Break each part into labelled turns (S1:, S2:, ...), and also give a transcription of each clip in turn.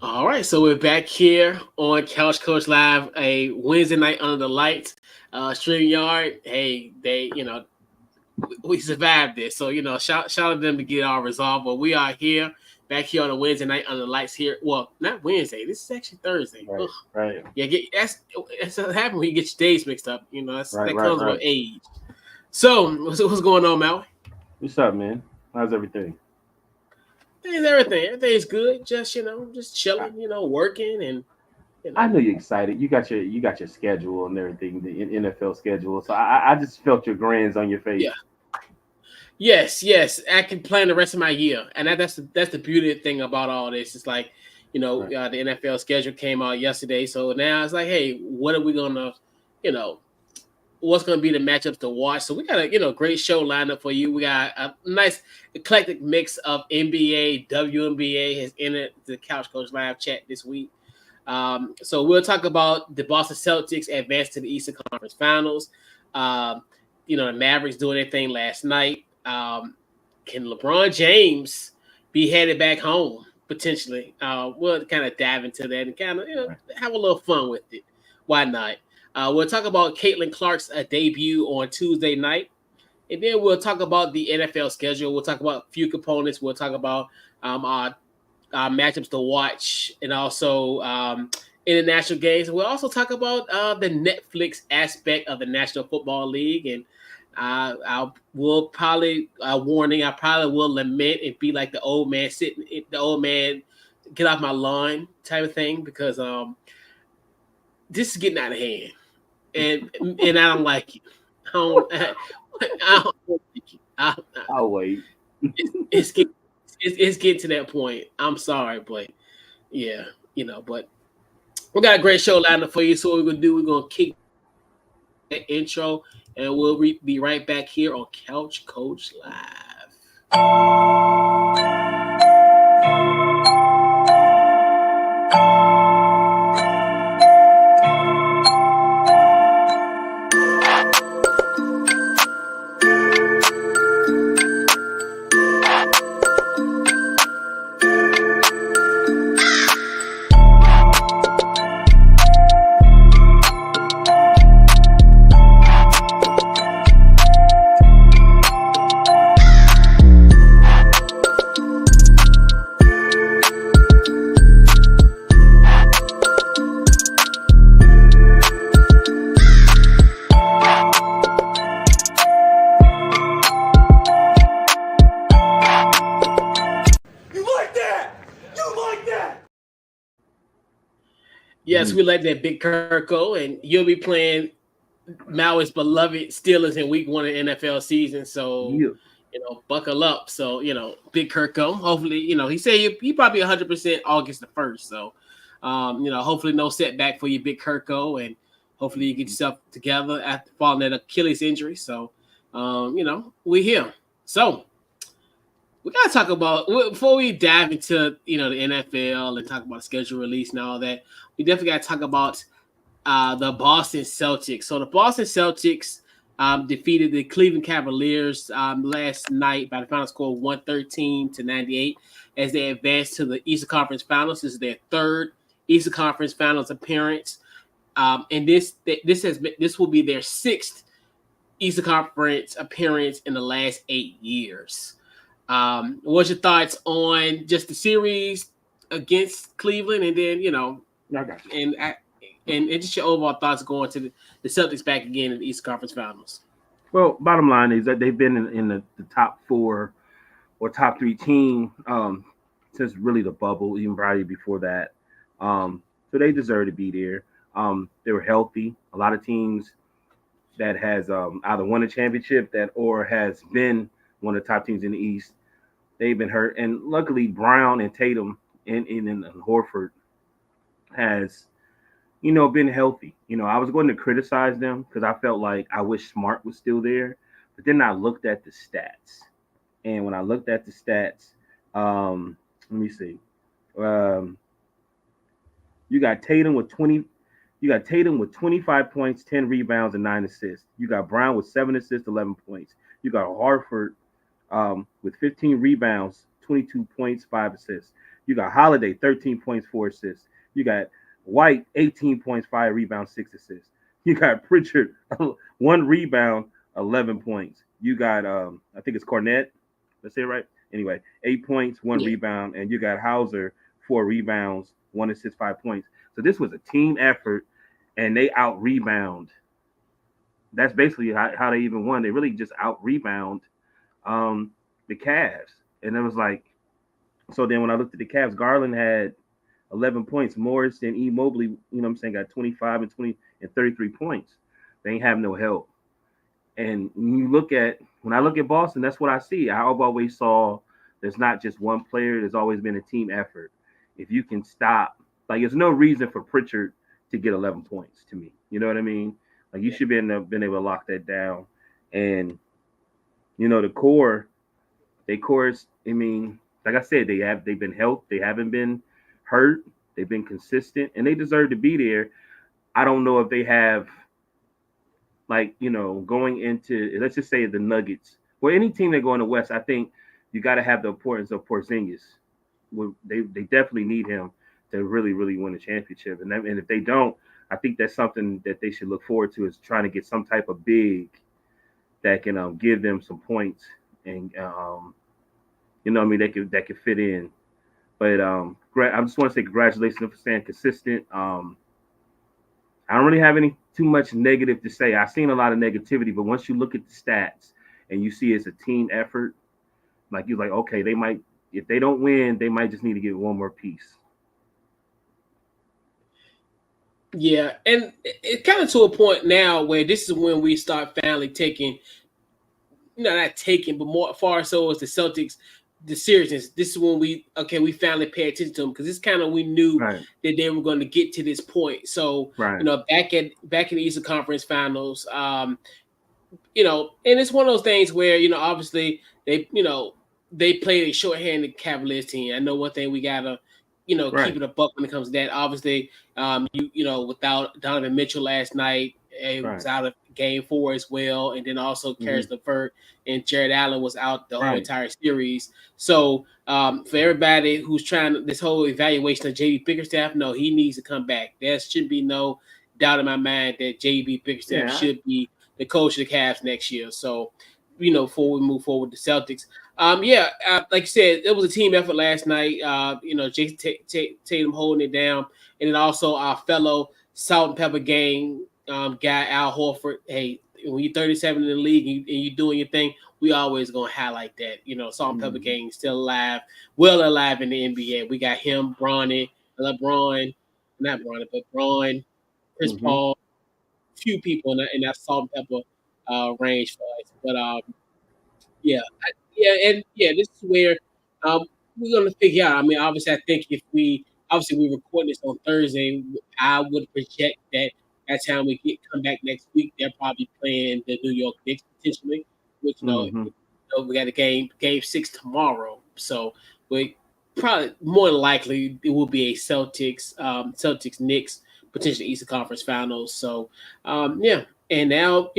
S1: All right, so we're back here on Couch Coach Live, a Wednesday night under the lights. StreamYard, hey, we survived this. So, shout out to them to get it all resolved. But we are here, back here on a Wednesday night under the lights here. Well, not Wednesday. This is actually Thursday.
S2: Right,
S1: Ugh.
S2: right,
S1: Yeah, that's what happens when you get your days mixed up.
S2: right,
S1: That
S2: right,
S1: comes with
S2: right.
S1: age. So, what's going on, Mal?
S2: What's up, man? How's everything?
S1: Things, everything. Everything's good. Just
S2: I,
S1: chilling, working and, you
S2: I
S1: know.
S2: know you're excited. You got your schedule and everything, the NFL schedule. So I just felt your grins on your face.
S1: Yeah. Yes, yes, I can plan the rest of my year, and that's the beauty thing about all this. It's like,
S2: Right,
S1: the NFL schedule came out yesterday, so now it's like, hey, what are we gonna, you know, what's gonna be the matchups to watch? So we got a great show lined up for you. We got a nice eclectic mix of NBA, WNBA has entered the Couch Coach Live chat this week. So we'll talk about the Boston Celtics advanced to the Eastern Conference Finals. Um, the Mavericks doing their thing last night. Can LeBron James be headed back home potentially? We'll kind of dive into that and kind of
S2: right.
S1: have a little fun with it. Why not? We'll talk about Caitlin Clark's debut on Tuesday night. And then we'll talk about the NFL schedule. We'll talk about a few components. We'll talk about matchups to watch and also international games. We'll also talk about the Netflix aspect of the National Football League. And I will probably warning. I probably will lament and be like the old man sitting, the old man get off my lawn type of thing because this is getting out of hand, and I don't like it. I don't, I don't like it.
S2: I'll wait.
S1: It's getting it's getting to that point. I'm sorry, but yeah, but we got a great show lined up for you. So what we're gonna do, we're gonna kick that intro, and we'll be right back here on Couch Coach Live. Yes,
S2: Mhm.
S1: we like that Big Kirko, and you'll be playing Maui's beloved Steelers in Week 1 of the NFL season. So,
S2: Yeah,
S1: buckle up. So, Big Kirko. Hopefully, he said he probably 100% August the 1st. So, hopefully no setback for you, Big Kirko, and hopefully you get yourself together after falling that Achilles injury. So, we're here. So, we gotta talk about before we dive into the NFL and talk about the schedule release and all that. We definitely gotta talk about the Boston Celtics. So the Boston Celtics defeated the Cleveland Cavaliers last night by the final score of 113-98 as they advanced to the Eastern Conference Finals. This is their third Eastern Conference Finals appearance, and this will be their sixth Eastern Conference appearance in the last 8 years. What's your thoughts on just the series against Cleveland, and then
S2: I got you.
S1: and and just your overall thoughts going to the Celtics back again in the East Conference Finals?
S2: Well, bottom line is that they've been in the top four or top three team since really the bubble, even probably before that. So they deserve to be there. They were healthy. A lot of teams that has either won a championship that or has been one of the top teams in the East. They've been hurt, and luckily Brown and Tatum and Horford has been healthy. I was going to criticize them because I felt like I wish Smart was still there, but then I looked at the stats, and when I looked at the stats, let me see. Um, you got Tatum with 20. You got Tatum with 25 points, 10 rebounds, and 9 assists. You got Brown with 7 assists, 11 points. You got Harford with 15 rebounds, 22 points, 5 assists. You got Holiday, 13 points, 4 assists. You got White, 18 points, 5 rebounds, 6 assists. You got Pritchard, 1 rebound, 11 points. You got I think it's Cornette. Let's say it right. Anyway, 8 points, one
S1: Yeah.
S2: rebound, and you got Hauser, 4 rebounds, 1 assist, 5 points. So this was a team effort, and they out rebound. That's basically how they even won. They really just out rebound um, the Cavs, and it was like so. Then when I looked at the Cavs, Garland had 11 points. Morris and E Mobley, what I'm saying, got 25 and 20 and 33 points. They ain't have no help. And when I look at Boston, that's what I see. I've always saw there's not just one player. There's always been a team effort. If you can stop, like there's no reason for Pritchard to get 11 points to me. You know what I mean? Like you should been able to lock that down. And the core, they cores. I mean, like I said, they've been helped. They haven't been hurt. They've been consistent, and they deserve to be there. I don't know if they have like going into, let's just say, the Nuggets or any team that go in the West. I think you got to have the importance of Porzingis. They definitely need him to really win a championship. And if they don't, I think that's something that they should look forward to, is trying to get some type of big that can give them some points, and what I mean, that could fit in. But I just want to say congratulations for staying consistent. I don't really have any too much negative to say. I've seen a lot of negativity, but once you look at the stats and you see it's a team effort, like you're like, okay, they might, if they don't win, they might just need to get one more piece.
S1: Yeah, and it's kind of to a point now where this is when we start finally taking, not taking, but more far so as the Celtics, the seriousness. This is when we finally pay attention to them, because it's kind of, we knew
S2: Right,
S1: that they were going to get to this point. So
S2: right.
S1: back in the Eastern Conference Finals, and it's one of those things where obviously they played a shorthanded Cavaliers team. I know one thing we gotta keep
S2: Right.
S1: it a buck when it comes to that. Obviously, without Donovan Mitchell last night, it was
S2: Right.
S1: out of Game 4 as well, and then also
S2: Hmm.
S1: Karis LeVert and Jared Allen was out the whole
S2: Right.
S1: entire series. So for everybody who's trying this whole evaluation of JB Bickerstaff, no, he needs to come back. There should be no doubt in my mind that JB Bickerstaff
S2: Yeah.
S1: should be the coach of the Cavs next year. So, before we move forward with the Celtics, like you said, it was a team effort last night. Jason Tatum holding it down, and then also our fellow Salt and Pepper Gang guy Al Horford. Hey, when you're 37 in the league and you're doing your thing, we always gonna highlight that. Salt and Pepper
S2: Hmm.
S1: Gang still alive, well alive in the NBA. We got him, Bronny, LeBron, not Bronny, but Braun, Chris
S2: Hmm.
S1: Paul, few people in that Salt and Pepper range for us. But this is where um, we're gonna figure out. I mean, obviously, I think if we record this on Thursday, I would project that by the time we come back next week, they're probably playing the New York Knicks potentially, which
S2: Hmm.
S1: we got a game 6 tomorrow, so we probably more than likely it will be a Celtics Knicks potential Eastern Conference Finals. So and now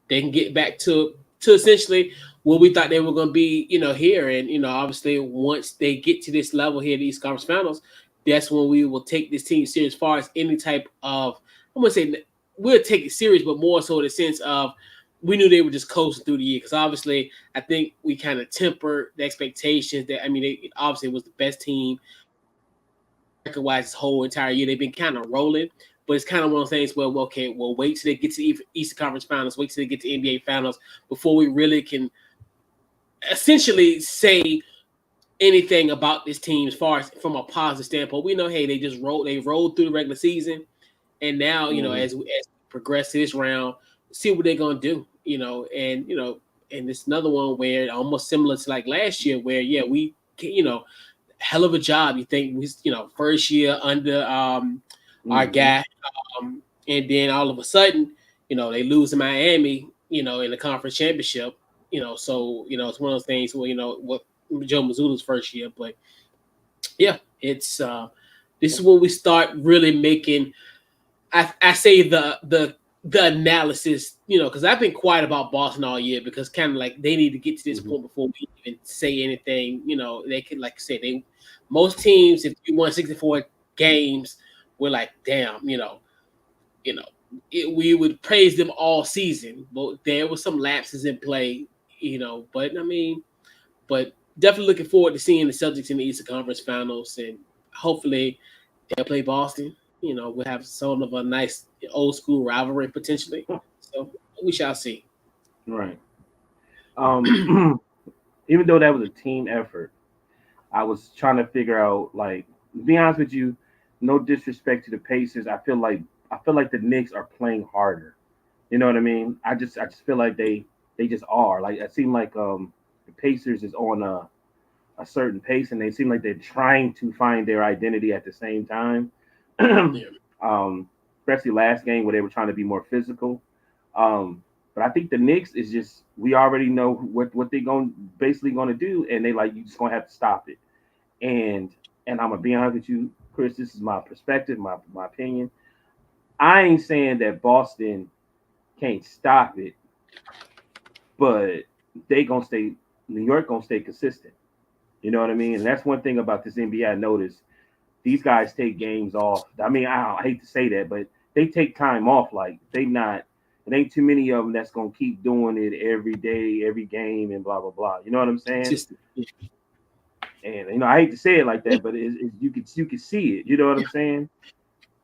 S1: they can get back to essentially what we thought they were going to be, here. And, obviously, once they get to this level here, these conference finals, that's when we will take this team serious as far as any type of, I'm going to say, we'll take it serious, but more so in the sense of we knew they were just coasting through the year. Because obviously, I think we kind of tempered the expectations that, I mean, they obviously was the best team record wise this whole entire year. They've been kind of rolling. But it's kind of one of those things where, well, okay, we'll wait till they get to the Eastern Conference Finals, wait till they get to NBA Finals before we really can essentially say anything about this team as far as from a positive standpoint. We know, hey, they rolled through the regular season, and now
S2: Hmm.
S1: as we progress to this round, see what they're gonna do. And it's another one where almost similar to like last year, where we hell of a job. You think we first year under our
S2: Hmm.
S1: guy, and then all of a sudden they lose to Miami, in the conference championship. So it's one of those things where what Joe Mazzulla's first year, but it's this is when we start really making. I say the the analysis, because I've been quiet about Boston all year because kind of like they need to get to this
S2: Mhm.
S1: point before we even say anything. They could, like I said, most teams, if you won 64 games, we're like, damn, you know, we would praise them all season, but there was some lapses in play, But I mean, but definitely looking forward to seeing the Celtics in the Eastern Conference Finals, and hopefully they'll play Boston. We'll have some of a nice old school rivalry potentially. So we shall see.
S2: Right. Um, even though that was a team effort, I was trying to figure out, like, to be honest with you, no disrespect to the Pacers. I feel like the Knicks are playing harder. You know what I mean? I just feel like they just are. Like, it seemed like the Pacers is on a certain pace, and they seem like they're trying to find their identity at the same time.
S1: Yeah.
S2: Especially last game where they were trying to be more physical. But I think the Knicks is just, we already know what they're going basically going to do, and they like, you just gonna have to stop it. And I'm gonna be honest with you, Chris. This is my perspective, my opinion. I ain't saying that Boston can't stop it, but they gonna stay. New York gonna stay consistent. You know what I mean? And that's one thing about this NBA I noticed. These guys take games off. I mean, I hate to say that, but they take time off. Like, they not. It ain't too many of them that's gonna keep doing it every day, every game, and blah blah blah. You know what I'm saying?
S1: Just yeah,
S2: And I hate to say it like that, but you can see it. You know what I'm saying?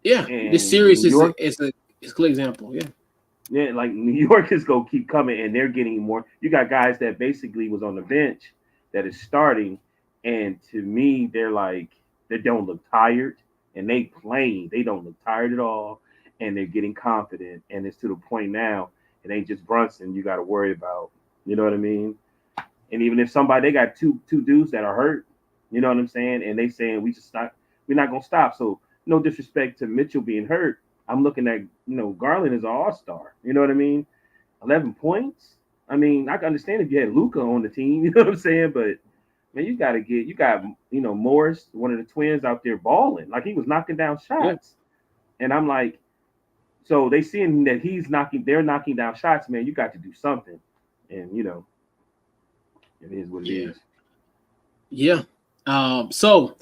S1: yeah. This
S2: And
S1: series
S2: New
S1: is
S2: York,
S1: a clear example. Yeah,
S2: yeah, like New York is gonna keep coming, and they're getting more. You got guys that basically was on the bench that is starting, and to me, they're like, they don't look tired, and they playing. They don't look tired at all, and they're getting confident, and it's to the point now. It ain't just Brunson you got to worry about. You know what I mean? And even if somebody, they got two dudes that are hurt, you know what I'm saying, and they saying we're not gonna stop. So no disrespect to Mitchell being hurt. I'm looking at, Garland is an all-star. You know what I mean? 11 points. I mean, I can understand if you had Luca on the team. You know what I'm saying? But man, you got Morris, one of the twins, out there balling like he was knocking down
S1: yeah,
S2: shots. And I'm like, so they seeing that they're knocking down shots. Man, you got to do something. And it is what it
S1: yeah,
S2: is.
S1: yeah. So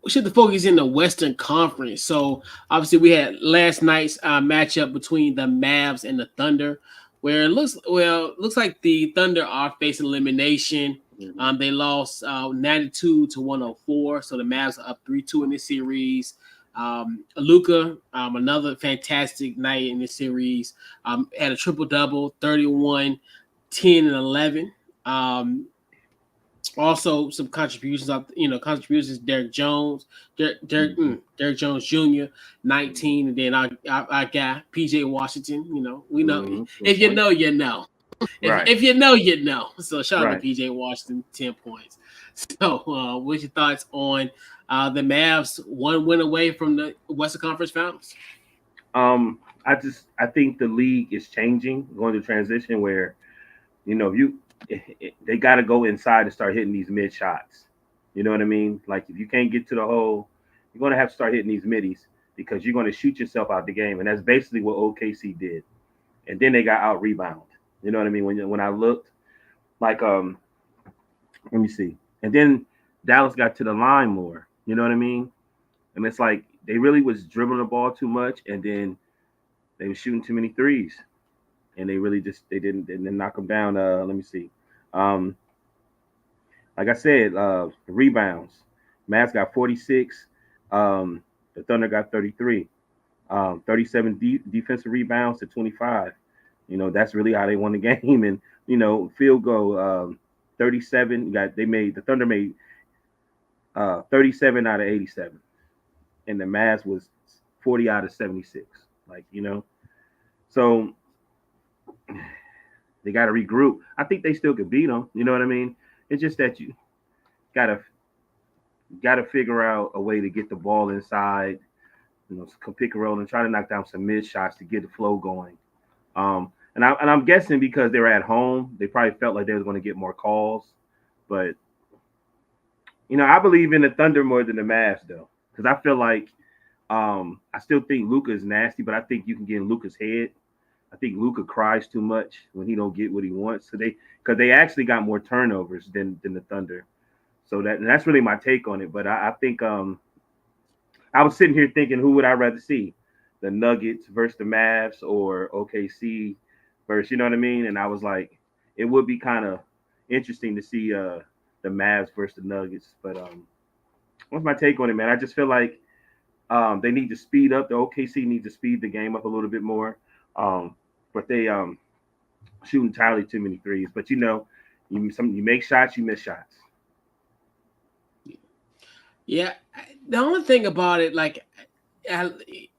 S1: we should focus in the Western Conference. So obviously we had last night's matchup between the Mavs and the Thunder, where it looks like the Thunder are facing elimination.
S2: Mm-hmm.
S1: They lost 92 to 104, so the Mavs are up 3-2 in this series. Luca, another fantastic night in this series, had a triple double, 31, 10, and 11. Um, Also, some contributions. Derek Jones,
S2: Mm-hmm.
S1: Derek Jones Jr. 19, and then our guy PJ Washington. We know,
S2: Mm-hmm. 10
S1: if you
S2: points.
S1: know, you know. If
S2: Right.
S1: if you know, you know. So shout out to
S2: Right.
S1: PJ Washington, 10 points. So, what's your thoughts on the Mavs one win away from the Western Conference Finals?
S2: I think the league is changing, going to transition where, you they got to go inside and start hitting these mid shots. You know what I mean? Like, if you can't get to the hole, you're going to have to start hitting these middies because you're going to shoot yourself out the game, and that's basically what OKC did. And then they got out rebound. You know what I mean? When I looked, like, let me see, and then Dallas got to the line more. You know what I mean? And it's like they really was dribbling the ball too much, and then they were shooting too many threes, and they really just they didn't knock them down. Let me see. Um, like I said, the rebounds. Mavs got 46. The Thunder got 33. 37 defensive rebounds to 25. That's really how they won the game. And field goal, 37. The Thunder made 37 out of 87, and the Mavs was 40 out of 76. Like, so they got to regroup. I think they still could beat them. You know what I mean? It's just that you gotta gotta figure out a way to get the ball inside. Pick and roll and try to knock down some mid shots to get the flow going. And I'm guessing because they were at home, they probably felt like they was going to get more calls. But I believe in the Thunder more than the Mavs though, because I feel like I still think Luka is nasty, but I think you can get in Luka's head. I think Luca cries too much when he don't get what he wants. So because they actually got more turnovers than the Thunder. So that's really my take on it. But I think I was sitting here thinking, who would I rather see, the Nuggets versus the Mavs or OKC versus, you know what I mean? And I was like, it would be kind of interesting to see the Mavs versus the Nuggets. But what's my take on it, man? I just feel like they need to speed up. The OKC needs to speed the game up a little bit more. Um, but they shooting entirely too many threes. But you make shots, you miss shots.
S1: Yeah, the only thing about it, like I,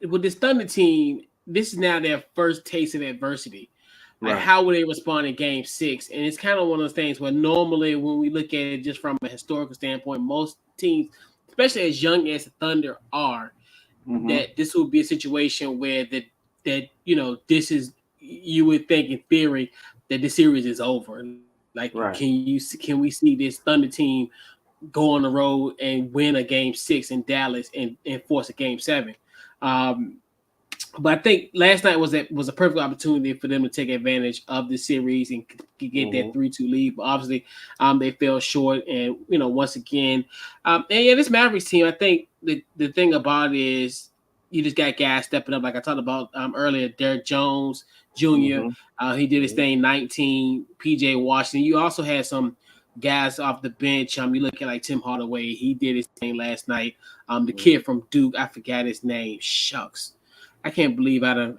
S1: with this Thunder team, this is now their first taste of adversity. Like,
S2: Right.
S1: how would they respond in Game 6? And it's kind of one of those things where normally, when we look at it just from a historical standpoint, most teams, especially as young as the Thunder are,
S2: Mm-hmm.
S1: that this would be a situation where that this is, you would think in theory that the series is over. Like,
S2: Right.
S1: can we see this Thunder team go on the road and win a Game 6 in Dallas and force a Game 7? Um, but I think last night was a perfect opportunity for them to take advantage of the series and get
S2: Mm-hmm.
S1: that 3-2 lead. But obviously, they fell short, and once again, and yeah, this Mavericks team. I think the thing about it is you just got guys stepping up, like I talked about earlier. Derek Jones Jr.
S2: Mm-hmm.
S1: He did his
S2: Mm-hmm.
S1: thing. 19. PJ Washington. You also had some guys off the bench. You look at like Tim Hardaway. He did his thing last night. The
S2: Mm-hmm.
S1: kid from Duke. I forgot his name. Shucks. I can't believe I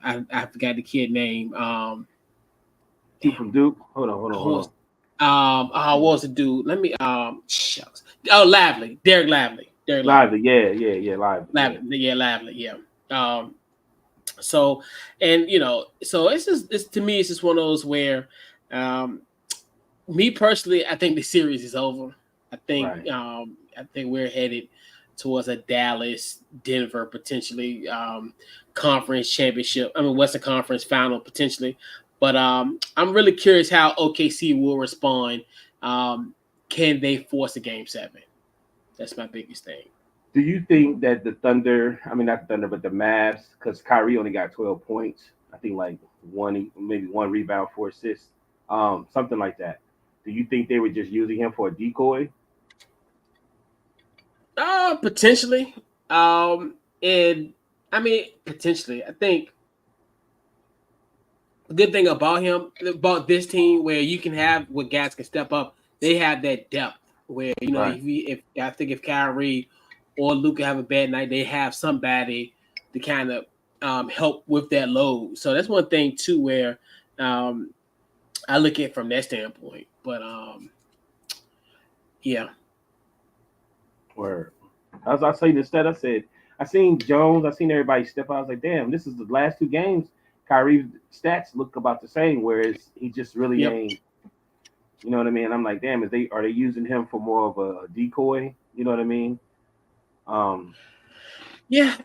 S1: forgot the kid name.
S2: Two
S1: Damn,
S2: from Duke. Hold on, hold on,
S1: who
S2: hold
S1: was
S2: on.
S1: what was the dude? Let me shucks. Oh, Lively, Derek Lively, Derek Lively,
S2: Lively, yeah, lively, yeah.
S1: Lively, yeah, Lively, yeah. Um, so and so it's to me it's just one of those where, um, me personally, I think the series is over.
S2: Right.
S1: I think we're headed towards a Dallas, Denver potentially conference championship. I mean Western Conference final potentially. But I'm really curious how OKC will respond. Um, can they force a game 7? That's my biggest thing.
S2: Do you think that the Thunder, I mean not the Thunder, but the Mavs, because Kyrie only got 12 points, I think like maybe one rebound, 4 assists, something like that. Do you think they were just using him for a decoy?
S1: Potentially. And I mean potentially. I think the good thing about him, about this team, where you can have where guys can step up, they have that depth where
S2: Right.
S1: if I think if Kyrie or Luka have a bad night, they have somebody to kind of help with that load. So that's one thing too, where um, I look at it from that standpoint. But yeah,
S2: Or as I say instead, I said I seen Jones, I seen everybody step out. I was like, damn, this is the last 2 games. Kyrie's stats look about the same, whereas he just really
S1: yep,
S2: ain't. You know what I mean? I'm like, damn, are they using him for more of a decoy? You know what I mean? Um,
S1: yeah,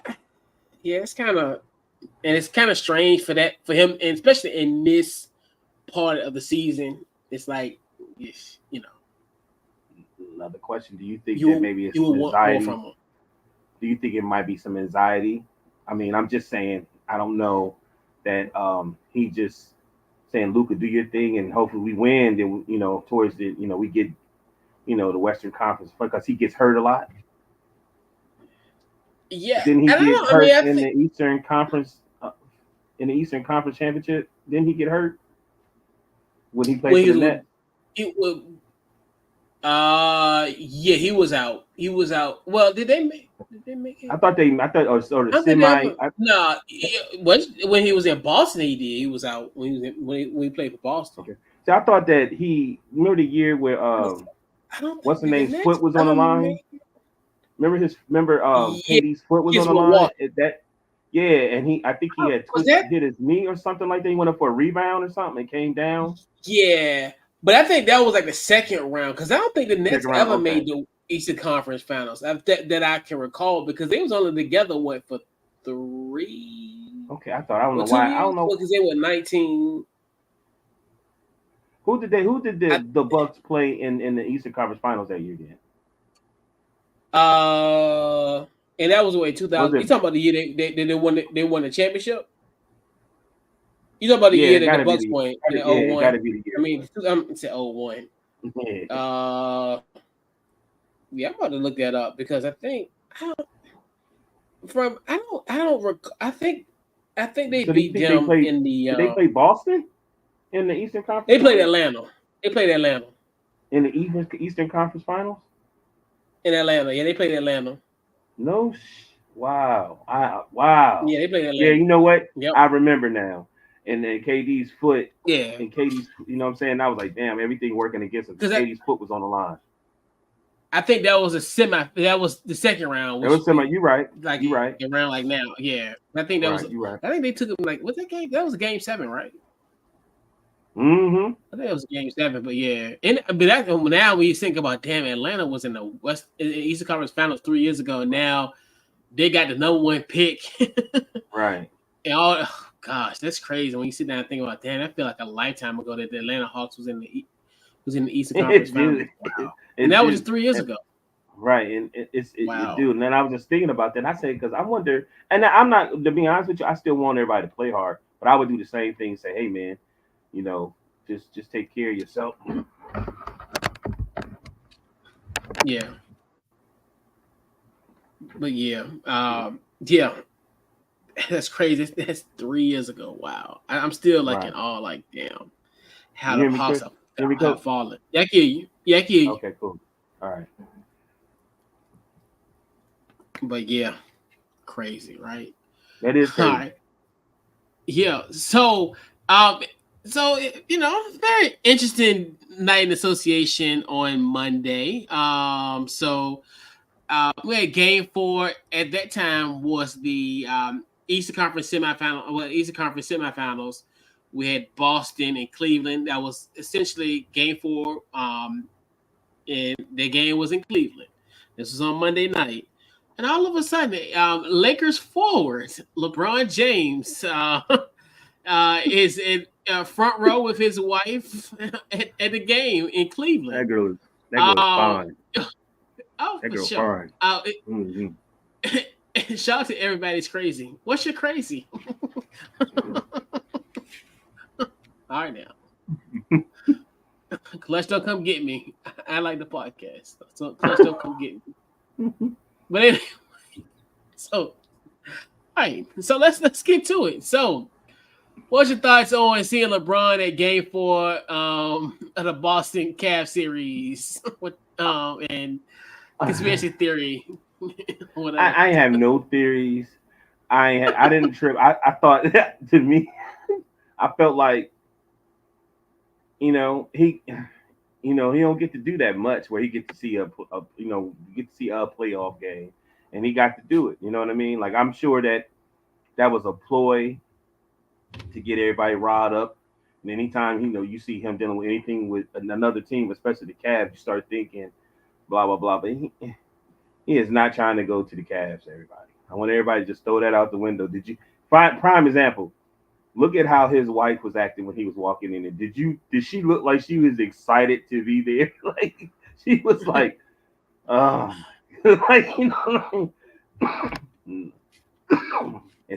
S1: yeah. It's kind of strange for that for him, and especially in this part of the season. It's like, you know,
S2: Another question: do you think that
S1: you
S2: maybe it's
S1: you
S2: some
S1: will want more
S2: anxiety?
S1: from him.
S2: Do you think it might be some anxiety? I mean, I'm just saying. I don't know that he just saying, Luca, do your thing, and hopefully we win. Then towards the we get the Western Conference because he gets hurt a lot.
S1: Yeah,
S2: Didn't he
S1: and I
S2: get
S1: don't. I mean,
S2: hurt
S1: I
S2: in
S1: think
S2: the Eastern Conference? In the Eastern Conference Championship, didn't he get hurt when he played
S1: when
S2: for
S1: he
S2: the
S1: was with,
S2: Nets?
S1: he was, yeah, he was out. He was out. Well, did they make it?
S2: I thought, or the
S1: I don't think they
S2: semi.
S1: ever. No, when he was in Boston, he did. He was out when he was when he played for Boston.
S2: Okay. So I thought that he remember the year where
S1: I don't, I don't
S2: what's the
S1: think the
S2: name's
S1: Nets
S2: foot was on the line.
S1: make it.
S2: Remember
S1: Yeah,
S2: KD's foot was on
S1: his
S2: the
S1: with
S2: line.
S1: Walker.
S2: That yeah, and I think he had
S1: Was that?
S2: hit his knee or something like that. He went up for a rebound or something and came down.
S1: Yeah, but I think that was like the second round because I don't think the Nets
S2: Second round.
S1: ever
S2: Okay.
S1: made the Eastern Conference Finals that I can recall because they was only together what for 3
S2: Okay. I don't
S1: or
S2: know
S1: two
S2: why. I
S1: years
S2: don't know
S1: because they were 19.
S2: who did
S1: I,
S2: the Bucks play in the Eastern Conference Finals that year again.
S1: uh, and that was what
S2: Was
S1: 2000. You
S2: it
S1: talking about the year they won the championship? You know about the
S2: Yeah,
S1: year
S2: it
S1: that the
S2: gotta be
S1: Bucks
S2: the
S1: won in
S2: yeah, it gotta
S1: '01.
S2: be the
S1: I
S2: year,
S1: mean, it's 01.
S2: bro.
S1: Yeah, I'm about to look that up because I don't, I don't I think they
S2: So do you
S1: beat
S2: think they
S1: them
S2: played?
S1: in the
S2: Did they play Boston in the Eastern
S1: they
S2: Conference
S1: played
S2: Finals?
S1: Atlanta. They played Atlanta
S2: In the Eastern Conference Finals?
S1: in Atlanta. Yeah, they played Atlanta.
S2: No. Wow. Wow.
S1: Yeah, they played
S2: Yeah.
S1: Atlanta.
S2: You know what?
S1: Yep.
S2: I remember now. And then KD's foot.
S1: Yeah,
S2: And KD's. You know what I'm saying? I was like, damn, everything working against him because
S1: because
S2: KD's foot was on the line.
S1: I think that was a semi. That was the second round,
S2: It
S1: which
S2: was semi. You right.
S1: like
S2: You right.
S1: around like now. Yeah, I think that was.
S2: Right. You right.
S1: I think they took him like what's that game? That was a game 7, right?
S2: Mm-hmm.
S1: I think it was game 7, but yeah. And but that now when you think about damn, Atlanta was in the Eastern Conference Finals 3 years ago. And now they got the #1 pick.
S2: Right.
S1: And all gosh, that's crazy when you sit down and think about damn. I feel like a lifetime ago that the Atlanta Hawks was in the Eastern Conference
S2: It
S1: Finals.
S2: do.
S1: Wow, and
S2: It
S1: that was just
S2: do.
S1: 3 years
S2: And
S1: ago.
S2: right, and it
S1: Wow.
S2: do. And then I was just thinking about that. And I said, because I wonder, and I'm not to be honest with you, I still want everybody to play hard, but I would do the same thing. Say, hey man, you know, just take care of yourself.
S1: Yeah, but yeah, that's crazy. That's 3 years ago. Wow, I'm still like in
S2: Right.
S1: awe. Like damn, how
S2: You
S1: the
S2: hear me,
S1: Hawks
S2: Chris? Hear me,
S1: have
S2: Coach?
S1: fallen. Yeah, I hear you. Yeah, I hear you.
S2: Okay, cool. All right.
S1: But yeah, crazy, right?
S2: That is
S1: All
S2: crazy.
S1: right. Yeah. Um, very interesting night in association on Monday. We had game 4 at that time was the Eastern Conference semifinal. Well, Eastern Conference semifinals. We had Boston and Cleveland. That was essentially game 4. And the game was in Cleveland. This was on Monday night. And all of a sudden, Lakers forward LeBron James is in front row with his wife at the game in Cleveland.
S2: That girl is
S1: Um,
S2: fine.
S1: oh,
S2: That
S1: for
S2: girl
S1: sure.
S2: fine. Mm-hmm.
S1: Shout out to everybody's crazy. What's your crazy? All right now. Clutch don't come get me. I like the podcast. So Clutch don't come get me. But anyway, so all right. So let's get to it. So what's your thoughts on seeing LeBron at game 4 of the Boston Cavs series? And conspiracy theory. Whatever.
S2: I have no theories. I didn't trip. I thought to me, I felt like you know he he don't get to do that much where he get to see a get to see a playoff game, and he got to do it. You know what I mean? Like I'm sure that was a ploy to get everybody riled up. And anytime you see him dealing with anything with another team, especially the Cavs, you start thinking blah blah blah. But he is not trying to go to the Cavs. Everybody, I want everybody to just throw that out the window. Did you prime example? Look at how his wife was acting when he was walking in. And did she look like she was excited to be there? Like she was like, oh my, like and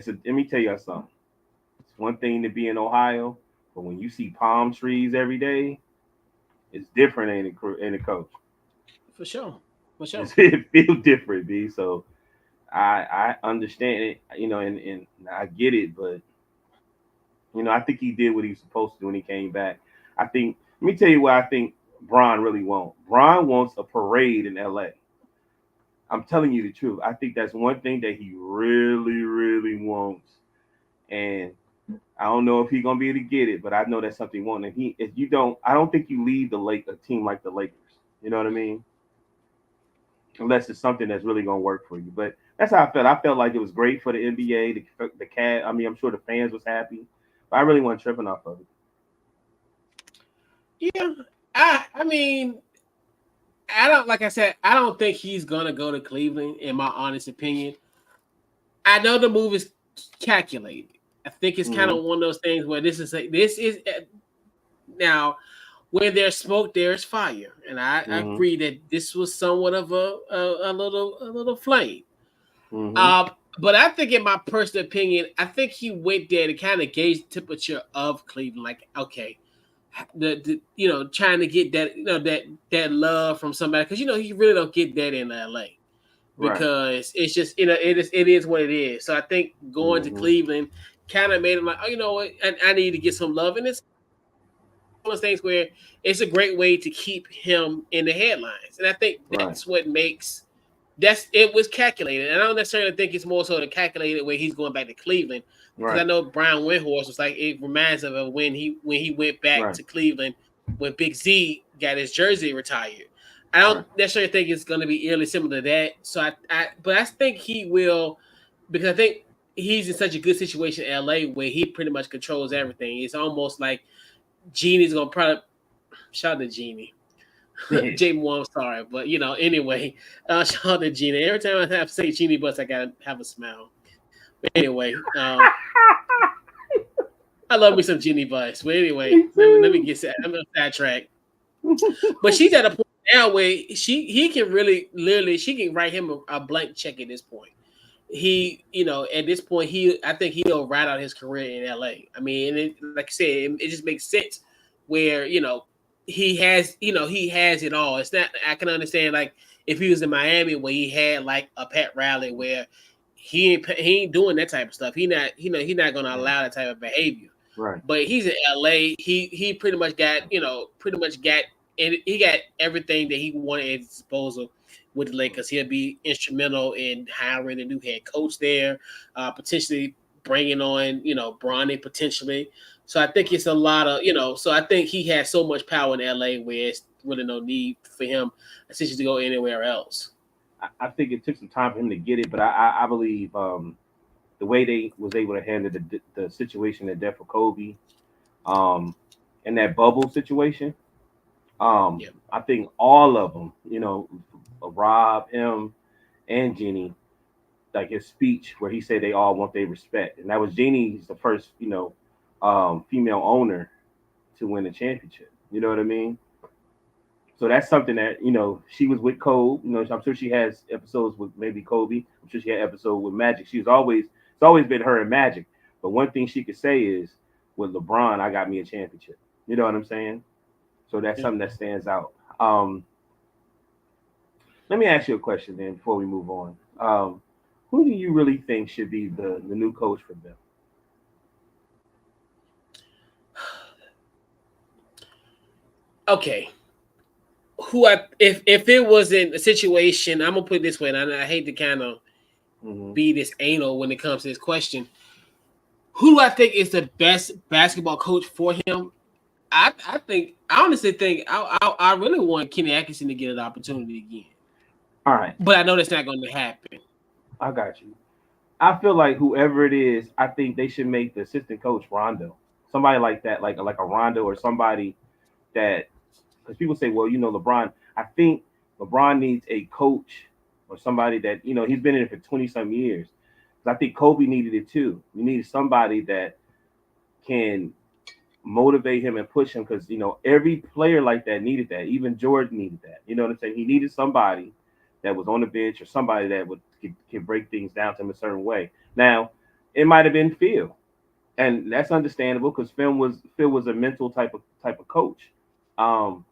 S2: so let me tell you something. It's one thing to be in Ohio, but when you see palm trees every day, it's different, ain't it, Coach?
S1: For sure. For sure.
S2: It feels different, B. So I understand it, and I get it, but I think he did what he was supposed to do when he came back. I think let me tell you what I think Bron really wants. Bron wants a parade in LA. I'm telling you the truth. I think that's one thing that he really, really wants. And I don't know if he's gonna be able to get it, but I know that's something he wants. And if you don't, I don't think you leave a team like the Lakers. You know what I mean? Unless it's something that's really gonna work for you. But that's how I felt. I felt like it was great for the NBA. The cat. I mean, I'm sure the fans was happy, but I really wasn't tripping off of it.
S1: Yeah. I mean, I don't like I said, I don't think he's gonna go to Cleveland, in my honest opinion. I know the move is calculated. I think it's kind
S2: Mm-hmm.
S1: of one of those things where this is now when there's smoke, there's fire, and I
S2: Mm-hmm.
S1: agree that this was somewhat of a little flame.
S2: Mm-hmm.
S1: But I think, in my personal opinion, I think he went there to kind of gauge the temperature of Cleveland. Like, okay, trying to get that that love from somebody, because he really don't get that in LA,
S2: Right.
S1: because it's just it is what it is. So I think going to
S2: Hmm.
S1: Cleveland kind of made him like, oh, you know what, I need to get some love, and it's one of those things where it's a great way to keep him in the headlines, and I think
S2: Right.
S1: that's what makes it was calculated. And I don't necessarily think it's more so the calculated where he's going back to Cleveland, because I
S2: Right.
S1: know Brian Windhorst was like, it reminds of when he went back
S2: Right.
S1: to Cleveland when Big Z got his jersey retired. I don't
S2: Right.
S1: necessarily think it's going to be eerily similar to that. So but I think he will, because I think he's in such a good situation in LA where he pretty much controls everything. It's almost like Genie's gonna probably shout out to Genie. J Moore, I'm sorry, but anyway, shout out to Genie. Every time I have to say Genie Bus, I gotta have a smile. But anyway, I love me some Genie Bus. But anyway,
S2: Me
S1: let me
S2: too.
S1: get I'm gonna sidetrack. But she's at a point now where he can really literally she can write him a blank check at this point. At this point, I think he'll ride out his career in LA. I mean, and like I said, it just makes sense where he has it all. It's not I can understand, like, if he was in Miami where he had like a Pat Riley where he ain't doing that type of stuff. He's not gonna
S2: Right.
S1: allow that type of behavior.
S2: Right.
S1: But he's in LA. He pretty much got and he got everything that he wanted at his disposal with the Lakers. He'll be instrumental in hiring a new head coach there, potentially bringing on Bronny potentially. So I think it's a lot of So I think he has so much power in LA where it's really no need for him essentially to go anywhere else.
S2: I think it took some time for him to get it, but I believe the way they was able to handle the situation at death for Kobe, um, and that bubble situation.
S1: Yeah.
S2: I think all of them, Rob, him, and Jenny, like his speech where he said they all want their respect, and that was Jeannie's the first, female owner to win the championship. You know what I mean? So that's something that she was with Kobe. I'm sure she has episodes with maybe Kobe. I'm sure she had episode with Magic. It's always been her and Magic. But one thing she could say is, with LeBron, I got me a championship. You know what I'm saying? So that's
S1: Yeah.
S2: something that stands out. Let me ask you a question then before we move on. Who do you really think should be the new coach for them?
S1: Okay. Who I if it wasn't a situation, I'm gonna put it this way, and I hate to kind of
S2: Hmm.
S1: be this anal when it comes to this question. Who do I think is the best basketball coach for him? I honestly think I really want Kenny Atkinson to get an opportunity again,
S2: All right,
S1: but I know that's not going to happen.
S2: I got you. I feel like whoever it is, I think they should make the assistant coach Rondo. Somebody like that, like a Rondo or somebody that, because people say, well, LeBron. I think LeBron needs a coach or somebody that he's been in it for 20 some years. 'Cause I think Kobe needed it too. We needed somebody that can motivate him and push him, because every player like that needed that. Even Jordan needed that. You know what I'm saying? He needed somebody that was on the bench or somebody that could break things down to him a certain way. Now, it might have been Phil, and that's understandable because Phil was a mental type of coach. Um,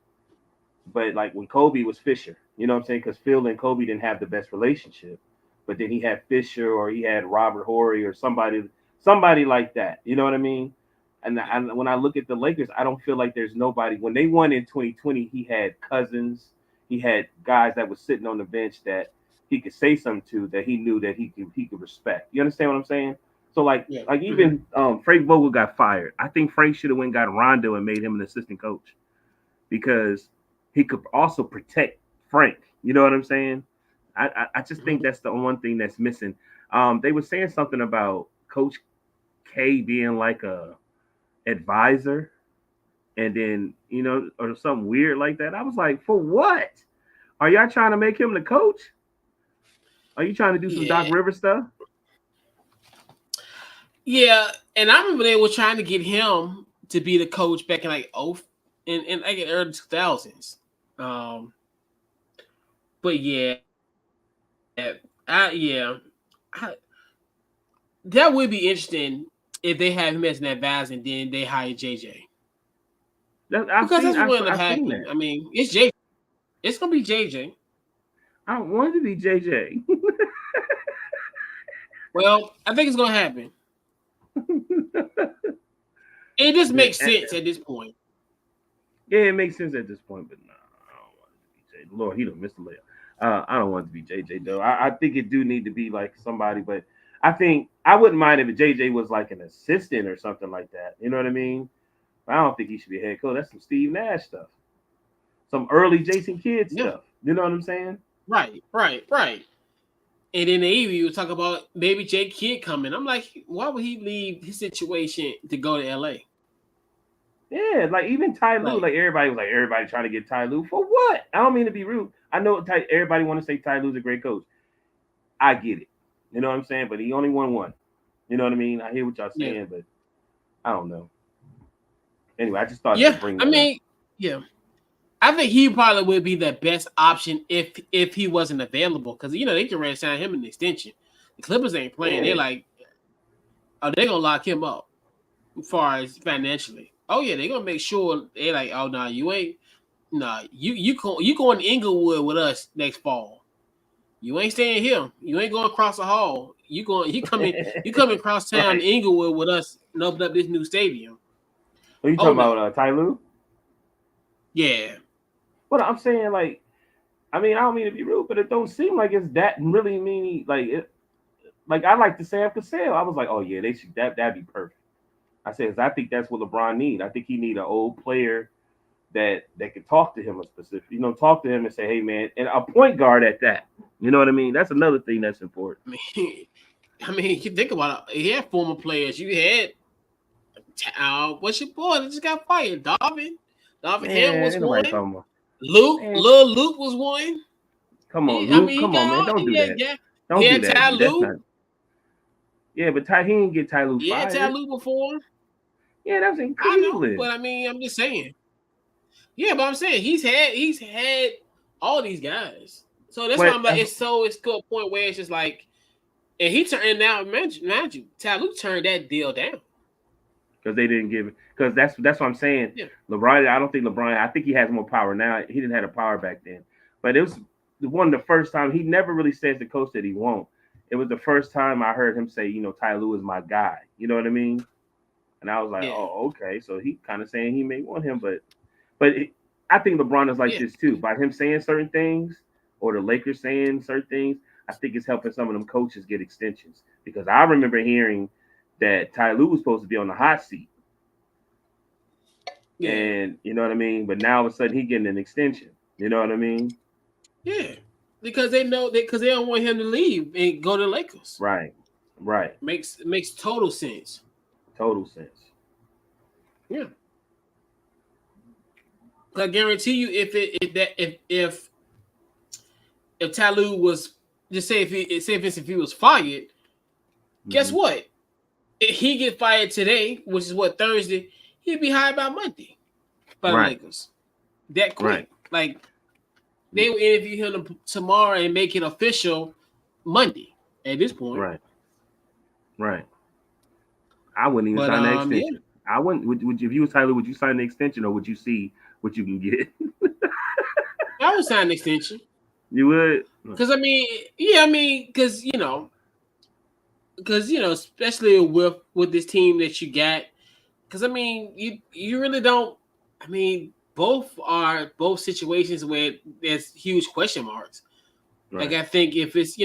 S2: but like when Kobe was Fisher, you know what I'm saying? Because Phil and Kobe didn't have the best relationship, but then he had Fisher or he had Robert Horry or somebody like that. You know what I mean? And when I look at the Lakers, I don't feel like there's nobody. When they won in 2020, he had Cousins, he had guys that was sitting on the bench that he could say something to, that he knew that he could respect. You understand what I'm saying? So like
S1: Yeah.
S2: like
S1: Hmm.
S2: even Frank Vogel got fired. I think Frank should have went and got Rondo and made him an assistant coach, because he could also protect Frank. You know what I'm saying? I just think
S1: Hmm.
S2: that's the one thing that's missing. They were saying something about Coach K being like a advisor, and then or something weird like that. I was like, for what? Are y'all trying to make him the coach? Are you trying to do some Doc
S1: Yeah.
S2: Rivers stuff?
S1: Yeah. And I remember they were trying to get him to be the coach back in like in like the early 2000s. Um, but yeah, I that would be interesting if they have him as an advisor and then they hire JJ. Because that's what will end up
S2: I've seen
S1: happening.
S2: that.
S1: I mean, it's JJ. It's gonna be JJ.
S2: I don't want it to be JJ.
S1: Well, I think it's gonna happen. It just makes sense at this point.
S2: Yeah, it makes sense at this point, but no, I don't want it to be JJ. Lord, he don't miss the layup. I don't want it to be JJ though. I think it do need to be like somebody, but I think I wouldn't mind if JJ was like an assistant or something like that. You know what I mean? I don't think he should be a head coach. That's some Steve Nash stuff, some early Jason Kidd
S1: Yeah,
S2: stuff. You know what I'm saying?
S1: right. And then maybe you talk about maybe Jay Kidd coming. I'm like, why would he leave his situation to go to LA?
S2: Yeah, like even Ty Lue,
S1: Like,
S2: like everybody trying to get Ty Lue for what? I don't mean to be rude. I know everybody want to say Ty Lue's a great coach. I get it. You know what I'm saying? But he only won one. You know what I mean? I hear what y'all
S1: yeah,
S2: saying, but I don't know. Anyway, I just thought to
S1: yeah.
S2: bring
S1: I
S2: that up.
S1: mean, yeah. I think he probably would be the best option if he wasn't available because they can ready sign him an extension. The Clippers ain't playing. They're
S2: Yeah.
S1: like, oh, they're gonna lock him up as far as financially. Oh yeah, they're gonna make sure they're like, oh no, you ain't. Nah, you going to Inglewood with us next fall. You ain't staying here. You ain't going across the hall. You coming across town to
S2: Right.
S1: Inglewood with us and open up this new stadium.
S2: What are you
S1: Oh
S2: talking
S1: no.
S2: about, Ty Lue?
S1: Yeah.
S2: What I'm saying, like, I mean, I don't mean to be rude, but it don't seem like it's that really mean. Like, like I like to Sam Cassell. I was like, oh yeah, they should that'd be perfect. I said, I think that's what LeBron need. I think he need an old player that can talk to him a specific, talk to him and say, hey man, and a point guard at that. You know what I mean? That's another thing that's important.
S1: I mean, I mean, you think about it. You had former players. You had what's your boy that just got fired? Darvin. Darvin Ham
S2: Man,
S1: was
S2: ain't nobody
S1: one.
S2: talking about.
S1: Luke,
S2: Man,
S1: little Luke was one.
S2: come on,
S1: I
S2: Luke.
S1: mean, he
S2: Come on,
S1: got
S2: man.
S1: all.
S2: Don't do
S1: Yeah,
S2: that.
S1: yeah. He
S2: Don't do
S1: had
S2: that,
S1: Ty
S2: dude. That's
S1: Lue.
S2: not. Yeah, but Ty, he didn't get Ty Lue
S1: He had Ty
S2: fired.
S1: Lue before.
S2: Yeah, that was in
S1: I know,
S2: Cleveland.
S1: but I mean, I'm just saying. Yeah, but I'm saying he's had all these guys. So that's why
S2: But
S1: I'm like, it's to a point where it's just like, and he turned now. Mind you, Ty Lue turned that deal down.
S2: because they didn't give it. Because that's what I'm saying.
S1: Yeah,
S2: LeBron, I don't think LeBron. I think he has more power now. He didn't have the power back then. But it was one of the first time he never really says to coach that he won't. It was the first time I heard him say, Ty Lue is my guy. You know what I mean? And I was like,
S1: yeah,
S2: oh, okay. So he kind of saying he may want him, but I think LeBron is like
S1: yeah,
S2: this too. By him saying certain things, or the Lakers saying certain things, I think it's helping some of them coaches get extensions. Because I remember hearing that Ty Lue was supposed to be on the hot seat,
S1: yeah,
S2: and you know what I mean. But now all of a sudden he getting an extension. You know what I mean?
S1: yeah. Because they know that because they don't want him to leave and go to the Lakers.
S2: Right, right.
S1: Makes total sense.
S2: Total sense.
S1: Yeah, I guarantee you, if Ty Lue was just if he was fired, guess
S2: Mm-hmm.
S1: what? If he get fired today, which is what Thursday, he'd be hired by Monday by the
S2: Right,
S1: Lakers. That
S2: right,
S1: quick, like they will interview him tomorrow and make it official Monday. At this point,
S2: right, right. I wouldn't even
S1: but
S2: sign that
S1: yeah,
S2: extension. I wouldn't. Would if you was Tyler, would you sign the extension or would you see what you can get?
S1: I would sign an extension
S2: You would.
S1: because I mean, yeah, I mean, especially with this team that you got, because I mean, you really don't. I mean, both situations where there's huge question marks. Like
S2: Right,
S1: I think if it's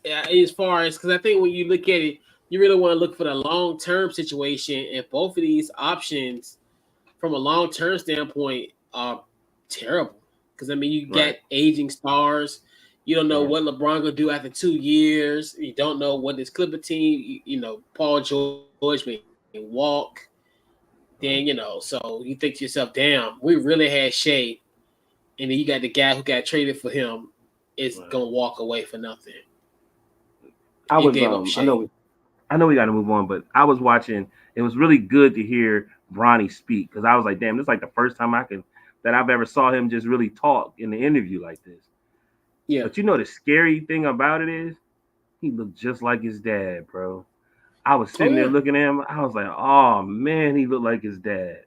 S1: as far as because I think when you look at it, you really want to look for the long term situation, and both of these options from a long term standpoint are terrible. Because I mean, you
S2: right,
S1: get aging stars. You don't know
S2: right.
S1: what LeBron gonna do after 2 years. You don't know what this Clipper team. Paul George may walk. Then so you think to yourself, "Damn, we really had Shea, and then you got the guy who got traded for him is
S2: Right.
S1: gonna walk away for nothing
S2: I
S1: and
S2: was
S1: gave up
S2: I
S1: Shea."
S2: know we got to move on, but I was watching. It was really good to hear Bronny speak because I was like, damn, this is like the first time that I've ever saw him just really talk in the interview like this.
S1: Yeah,
S2: But the scary thing about it is He looked just like his dad, bro. I was
S1: Oh
S2: sitting there
S1: yeah.
S2: looking at him. I was like, oh man, he looked like his dad.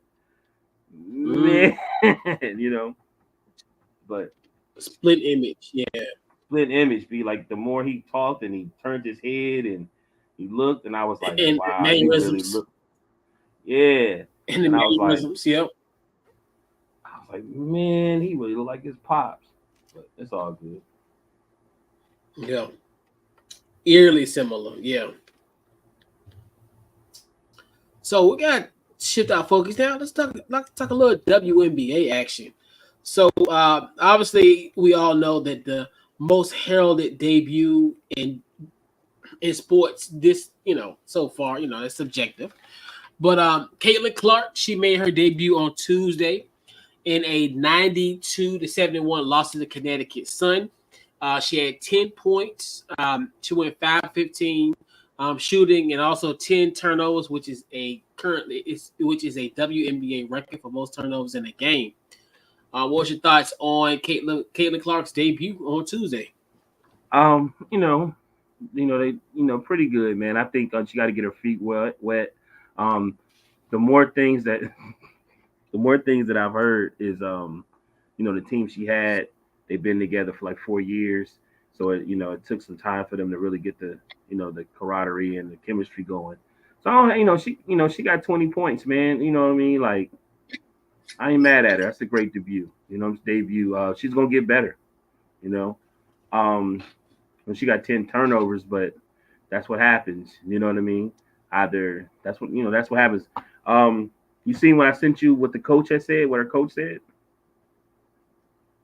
S1: Mm.
S2: Man, you know. But
S1: Split image. Yeah.
S2: split image be like the more he talked and he turned his head and he looked, and I was like,
S1: And the
S2: wow, you really
S1: mannerisms.
S2: look, yeah.
S1: And the
S2: And
S1: mannerisms. Yep.
S2: I was like, man, he really look like his pops. But it's all good.
S1: Yeah. Eerily similar. Yeah. So we got to shift our focus now. Let's talk a little WNBA action. So obviously we all know that the most heralded debut in sports this so far it's subjective, but Caitlin Clark, she made her debut on Tuesday in a 92-71 loss to the Connecticut Sun. She had 10 points. She went 5-15 shooting and also 10 turnovers, which is a WNBA record for most turnovers in a game. What's your thoughts on Caitlin Clark's debut on Tuesday?
S2: Um, you know, they, pretty good, man. I think she got to get her feet wet. Um, the more things that, the more things that I've heard is, the team she had, they've been together for like 4 years, so it took some time for them to really get the camaraderie and the chemistry going. So she got 20 points, man. You know what I mean? Like, I ain't mad at her. That's a great debut. Debut. She's gonna get better. You know, um, when she got 10 turnovers, but that's what happens. You know what I mean? Either that's what happens. Um, you seen what I sent you? What the coach has said? What her coach said?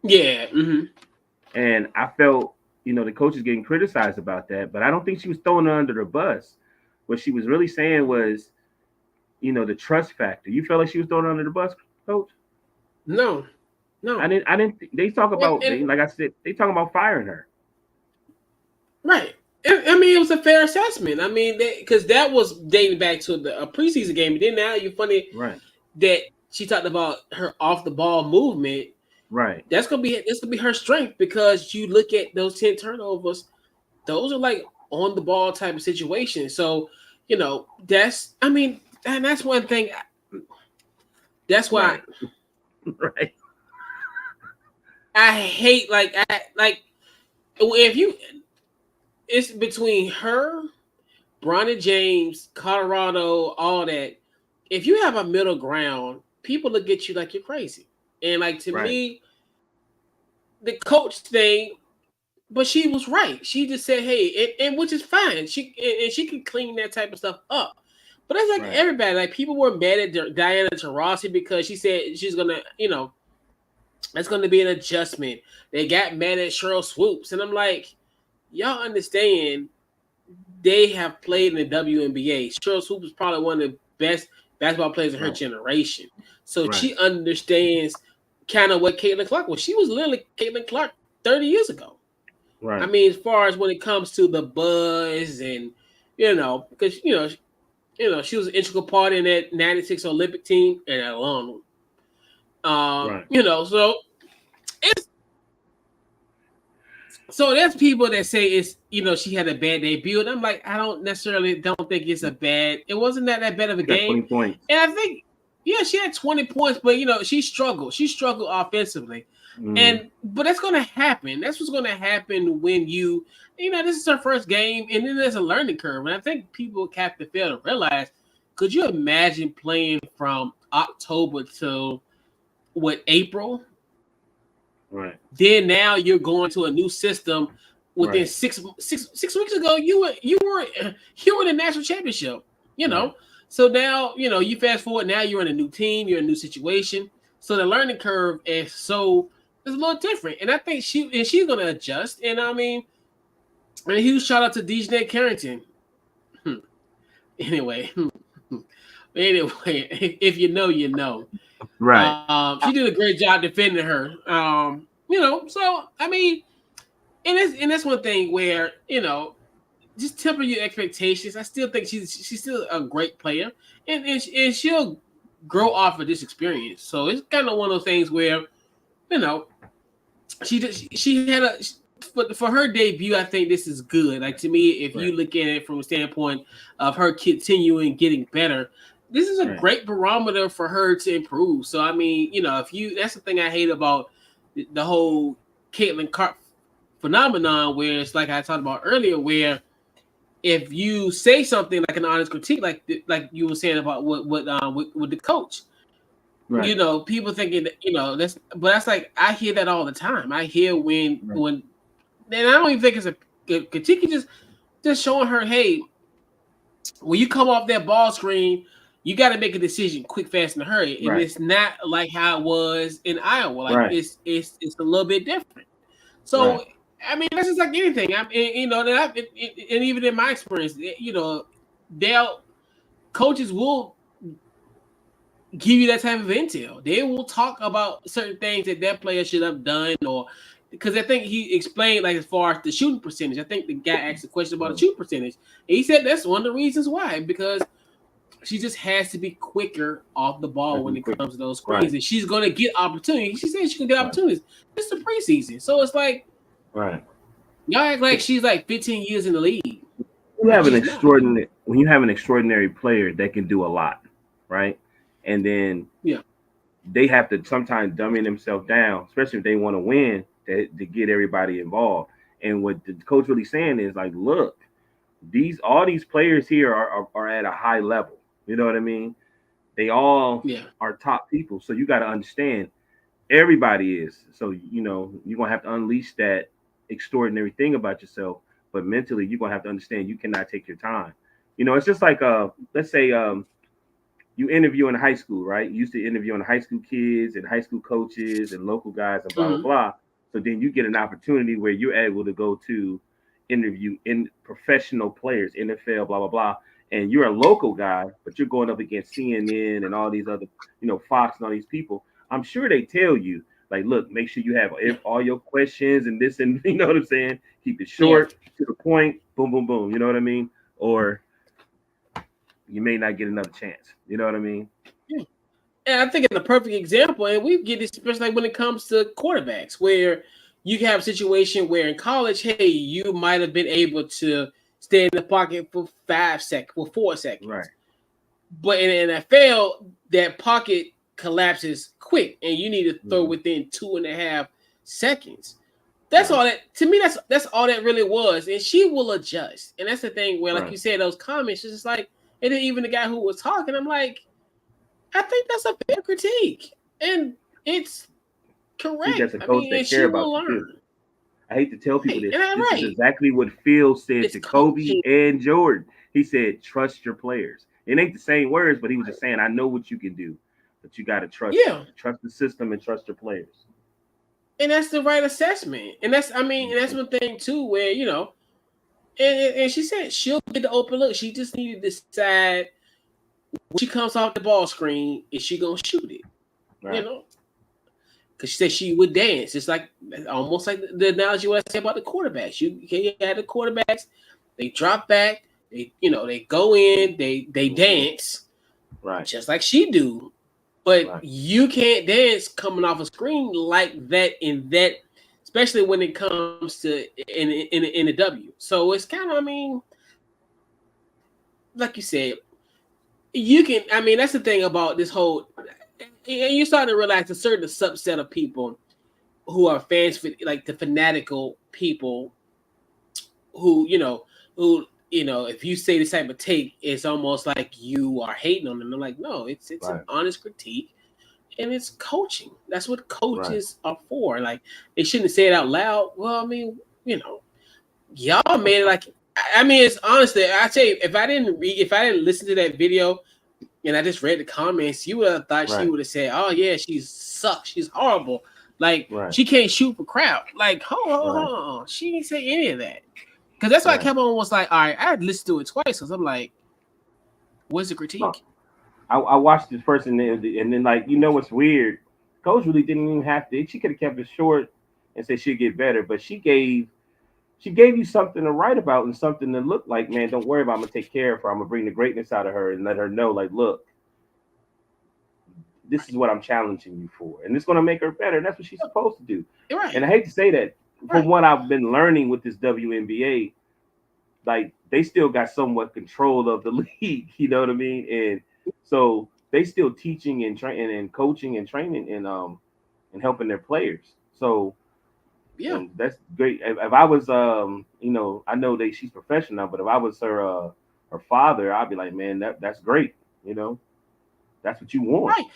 S1: Yeah. Mm-hmm.
S2: And I felt, the coach is getting criticized about that, but I don't think she was throwing her under the bus. What she was really saying was, the trust factor. You felt like she was throwing her under the bus, coach?
S1: No, no.
S2: I didn't. They talk about,
S1: And
S2: like I said, they talking about firing her.
S1: right. I mean, it was a fair assessment. I mean, because that was dating back to a preseason game. And then now you're funny
S2: Right.
S1: that she talked about her off the ball movement.
S2: Right.
S1: That's gonna be her strength, because you look at those 10 turnovers, those are like on the ball type of situations. So that's, I mean, and that's one thing. That's why
S2: Right. Right.
S1: I hate, like if you, it's between her, Bronny James, Colorado, all that. If you have a middle ground, people look at you like you're crazy. And like, to
S2: Right.
S1: me, the coach thing, but she was right. She just said, "Hey," and which is fine. She can clean that type of stuff up. But it's like
S2: Right.
S1: everybody. Like, people were mad at Diana Taurasi because she said she's gonna, that's gonna be an adjustment. They got mad at Cheryl Swoops, and I'm like, y'all understand? They have played in the WNBA. Cheryl Swoops is probably one of the best basketball players in her
S2: Right.
S1: generation, so
S2: Right.
S1: she understands kind of what Caitlin Clark was. She was literally Caitlin Clark 30 years ago. I
S2: Right.
S1: mean, as far as when it comes to the buzz and because she was an integral part in that '96 Olympic team and that alone.
S2: Right.
S1: So it's so there's people that say it's she had a bad debut, and I'm like, I don't think it's a bad. It wasn't that bad of a
S2: She got
S1: game,
S2: 20 points.
S1: and I think she had 20 points, but she struggled. She struggled offensively,
S2: Mm-hmm.
S1: but that's gonna happen. That's what's gonna happen when this is her first game, and then there's a learning curve, and I think people have to fail to realize. Could you imagine playing from October to April?
S2: Right.
S1: Then now you're going to a new system. Within
S2: Right.
S1: 6 weeks ago, you were in the national championship. You
S2: Right.
S1: know, so now you fast forward. Now you're in a new team. You're in a new situation. So the learning curve is a little different. And I think she's going to adjust. And I mean, and a huge shout out to DJ Carrington. Anyway, if you know, you know.
S2: Right.
S1: She did a great job defending her. So I mean, and that's one thing where just temper your expectations. I still think she's still a great player, and she'll grow off of this experience. So it's kind of one of those things where you know she had for her debut, I think this is good. Like to me, if
S2: Right.
S1: you look at it from a standpoint of her continuing getting better, this is a
S2: Right.
S1: great barometer for her to improve. So I mean, if you that's the thing I hate about the whole Caitlyn Clark phenomenon, where it's like I talked about earlier, where if you say something like an honest critique, like you were saying about with the coach,
S2: Right.
S1: people thinking that, but that's like I hear that all the time. I hear
S2: Right.
S1: when and I don't even think it's a critique. Just showing her, hey, when you come off that ball screen, you got to make a decision quick, fast, in a hurry, and
S2: Right.
S1: it's not like how it was in Iowa. Like
S2: Right.
S1: it's a little bit different.
S2: Right.
S1: So I mean, that's just like anything. And even in my experience, they'll coaches will give you that type of intel. They will talk about certain things that that player should have done, or because I think he explained like as far as the shooting percentage. I think the guy asked a question about the
S2: Right.
S1: shooting percentage, and he said that's one of the reasons why, because she just has to be quicker off the ball
S2: That's
S1: when
S2: be
S1: it
S2: quick.
S1: comes to those
S2: Right.
S1: screens, and she's gonna get opportunities. She said she can get
S2: Right.
S1: opportunities. It's the preseason, so it's like
S2: Right.
S1: y'all act like she's like 15 years in the league,
S2: You
S1: and
S2: have an
S1: she's not.
S2: extraordinary when you have an extraordinary player that can do a lot, right? And then
S1: Yeah,
S2: they have to sometimes dummy themselves down, especially if they want to win, to get everybody involved. And what the coach really saying is like, look, all these players here are at a high level. You know what I mean? They all
S1: yeah,
S2: are top people. So you got to understand everybody is. So you're gonna have to unleash that extraordinary thing about yourself, but mentally you're gonna have to understand you cannot take your time. It's just like let's say you interview in high school, right? You used to interview in high school kids and high school coaches and local guys and blah blah
S1: mm-hmm.
S2: blah. So then you get an opportunity where you're able to go to interview in professional players, NFL, blah blah blah, and you're a local guy, but you're going up against CNN and all these other, Fox and all these people. I'm sure they tell you like, look, make sure you have
S1: Yeah,
S2: all your questions and this and you know what I'm saying. Keep it
S1: yeah.
S2: short to the point. Boom, boom, boom. You know what I mean? Or you may not get another chance. You know what I mean?
S1: Yeah. And I think it's a perfect example, and we get this especially like when it comes to quarterbacks, where you can have a situation where in college, hey, you might have been able to stay in the pocket for 5 seconds, for 4 seconds,
S2: Right,
S1: but in the NFL, that pocket collapses quick, and you need to throw
S2: hmm,
S1: within 2.5 seconds. That's
S2: right,
S1: all that to me. That's all that really was, and she will adjust. And that's the thing where, like
S2: right.
S1: you said, those comments, it's just like, and then even the guy who was talking, I'm like, I think that's a fair critique, and it's
S2: I think that's
S1: correct.
S2: a
S1: I
S2: coach
S1: mean, and
S2: that care
S1: she
S2: about
S1: will
S2: you too.
S1: learn.
S2: I hate to tell people
S1: Right,
S2: this.
S1: and I'm
S2: This is
S1: right.
S2: exactly what Phil said
S1: It's
S2: to Kobe
S1: coaching.
S2: and Jordan. He said, "Trust your players." It ain't the same words, but he was just saying, "I know what you can do, but you got to
S1: Yeah,
S2: trust the system and trust your players."
S1: and that's the right assessment. And that's, I mean, and that's
S2: Mhm.
S1: one thing too, where and she said she'll get the open look. She just need to decide when she comes off the ball screen, is she gonna shoot it? You
S2: Right,
S1: know, because she said she would dance. It's like almost like the analogy what I say about the quarterbacks. You had the quarterbacks, they drop back, they go in, they
S2: hmm,
S1: dance
S2: right,
S1: just like she do. But
S2: right,
S1: you can't dance coming off a screen like that in that, especially when it comes to in a W. So it's kind of, I mean, like you said, you can. I mean, that's the thing about this whole. And you start to realize a certain subset of people who are fans for like the fanatical people who if you say this type of take, it's almost like you are hating on them. I'm like, no, it's an
S2: right,
S1: honest critique, and it's coaching. That's what
S2: right,
S1: coaches are for. Like they shouldn't say it out loud. Well, I mean, y'all made it like. I mean, it's honestly. I tell you, if I didn't listen to that video and I just read the comments, you would have thought she
S2: right,
S1: would have said, "Oh yeah, she sucks. She's horrible. Like
S2: right,
S1: she can't shoot for crap." Like,
S2: right,
S1: hold on. She didn't say any of that. Because that's why I
S2: right.
S1: kept on was like, all right, I had to listen to it twice because I'm like, what's the
S2: No,
S1: critique?
S2: I watched this person and then like what's weird? Coach really didn't even have to. She could have kept it short and said she'd get better, but she gave you something to write about and something to look like, man, don't worry about it. I'm gonna take care of her. I'm gonna bring the greatness out of her and let her know, like, look, this is what I'm challenging you for. And it's gonna make her better. And that's what she's supposed to do.
S1: You're
S2: And
S1: right.
S2: I hate to say that. from
S1: Right.
S2: what I've been learning with this WNBA, like they still got somewhat control of the league. You know what I mean? And so they still teaching and training and coaching and training and helping their players. So
S1: Yeah.
S2: and that's great. If I was I know that she's professional, but if I was her father, I'd be like, man, that's great. You know, that's what you want.
S1: Right.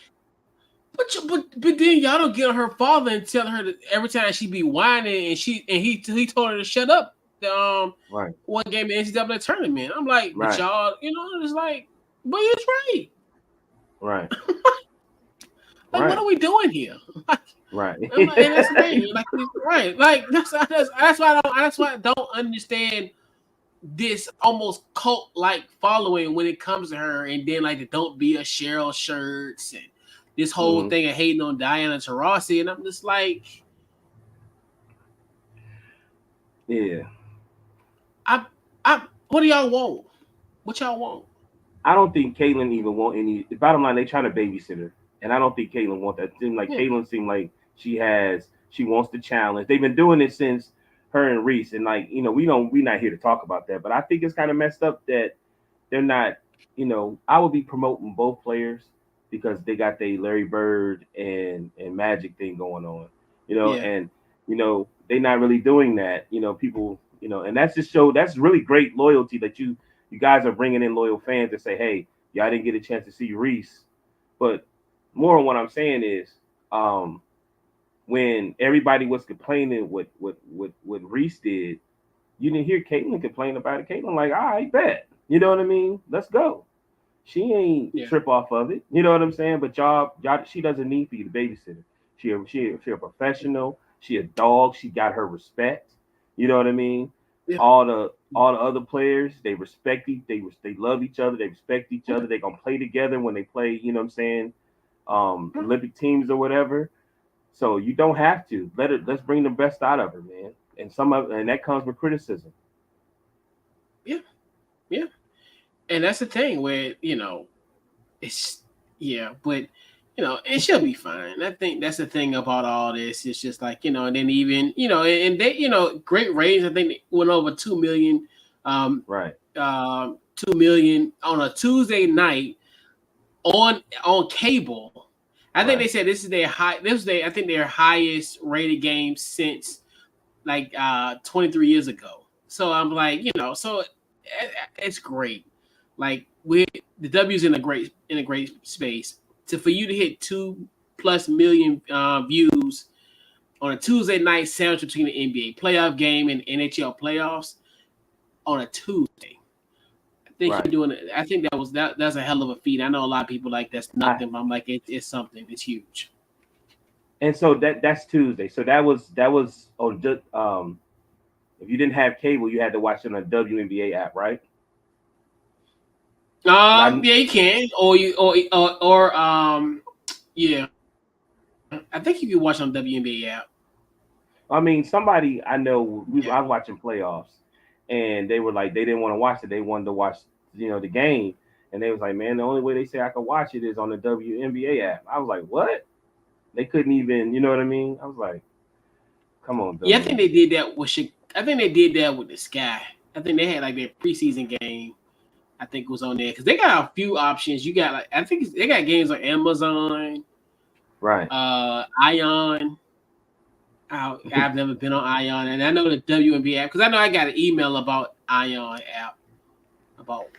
S1: But then y'all don't get on her father and tell her that every time she be whining and he told her to shut up.
S2: Right,
S1: One game in the NCAA tournament. I'm like, but
S2: right,
S1: y'all, it's like, but it's right.
S2: right,
S1: Like, what
S2: right,
S1: are we doing here?
S2: right.
S1: I'm like, and that's the thing. Like, right? Like that's why I don't understand this almost cult like following when it comes to her, and then like the don't be a Cheryl shirts and this whole
S2: hmm
S1: thing of hating on Diana Taurasi, and I'm just like,
S2: Yeah,
S1: I, I, what do y'all want? What y'all want?
S2: I don't think Caitlyn even want any. The bottom line, they trying to babysit her, and I don't think Caitlyn want that. It seemed like
S1: Yeah,
S2: Caitlyn seemed like she wants the challenge. They've been doing it since her and Reese, and like we not here to talk about that, but I think it's kind of messed up that they're not. I would be promoting both players because they got the Larry Bird and Magic thing going on.
S1: yeah,
S2: And they not really doing that. People. And that's just show that's really great loyalty that you guys are bringing in loyal fans to say, hey, y'all didn't get a chance to see Reese, but more on what I'm saying is, um, when everybody was complaining what Reese did, you didn't hear Caitlyn complain about it. Caitlyn like, all right, bet. You know what I mean? Let's go. She ain't
S1: yeah.
S2: trip off of it. You know what I'm saying? But y'all, she doesn't need for you to babysit her. She a professional. She a dog. She got her respect. You know what I mean?
S1: Yeah.
S2: All the other players, they respect they love each other. They respect each other. They gonna play together when they play. You know what I'm saying? Olympic teams or whatever. So you don't have to let's bring the best out of her, man. And that comes with criticism.
S1: Yeah, yeah. And that's the thing where it's but and she'll be fine. I think that's the thing about all this. It's just like and then even and they great ratings. I think they went over 2 million, um,
S2: Right,
S1: 2 million on a Tuesday night on cable. I think they
S2: right.
S1: said this is their high. This was I think their highest rated game since like 23 years ago. So I'm like, so it's great. Like we the W's in a great space. For you to hit 2+ million views on a Tuesday night sandwich between the NBA playoff game and NHL playoffs on a Tuesday. I think
S2: Right.
S1: you're doing it. I think that's a hell of a feat. I know a lot of people like that's
S2: I
S1: nothing, but I'm like it's something. It's huge.
S2: and so that's Tuesday. So that was if you didn't have cable, you had to watch it on the WNBA app, right? 'Cause
S1: Yeah, you can, or yeah, I think you can watch on WNBA app.
S2: I mean, somebody I know,
S1: Yeah,
S2: I was watching playoffs, and they were like, they didn't want to watch it. They wanted to watch, the game, and they was like, man, the only way they say I could watch it is on the WNBA app. I was like, what? They couldn't even, you know what I mean? I was like, come on,
S1: yeah. I think they
S2: WNBA.
S1: did that with. I think they did that with the Sky. I think they had like their preseason game. I think was on there because they got a few options. You got like I think they got games on Amazon,
S2: Right.
S1: Ion. I've never been on Ion, and I know the WNBA app because I know I got an email about Ion app about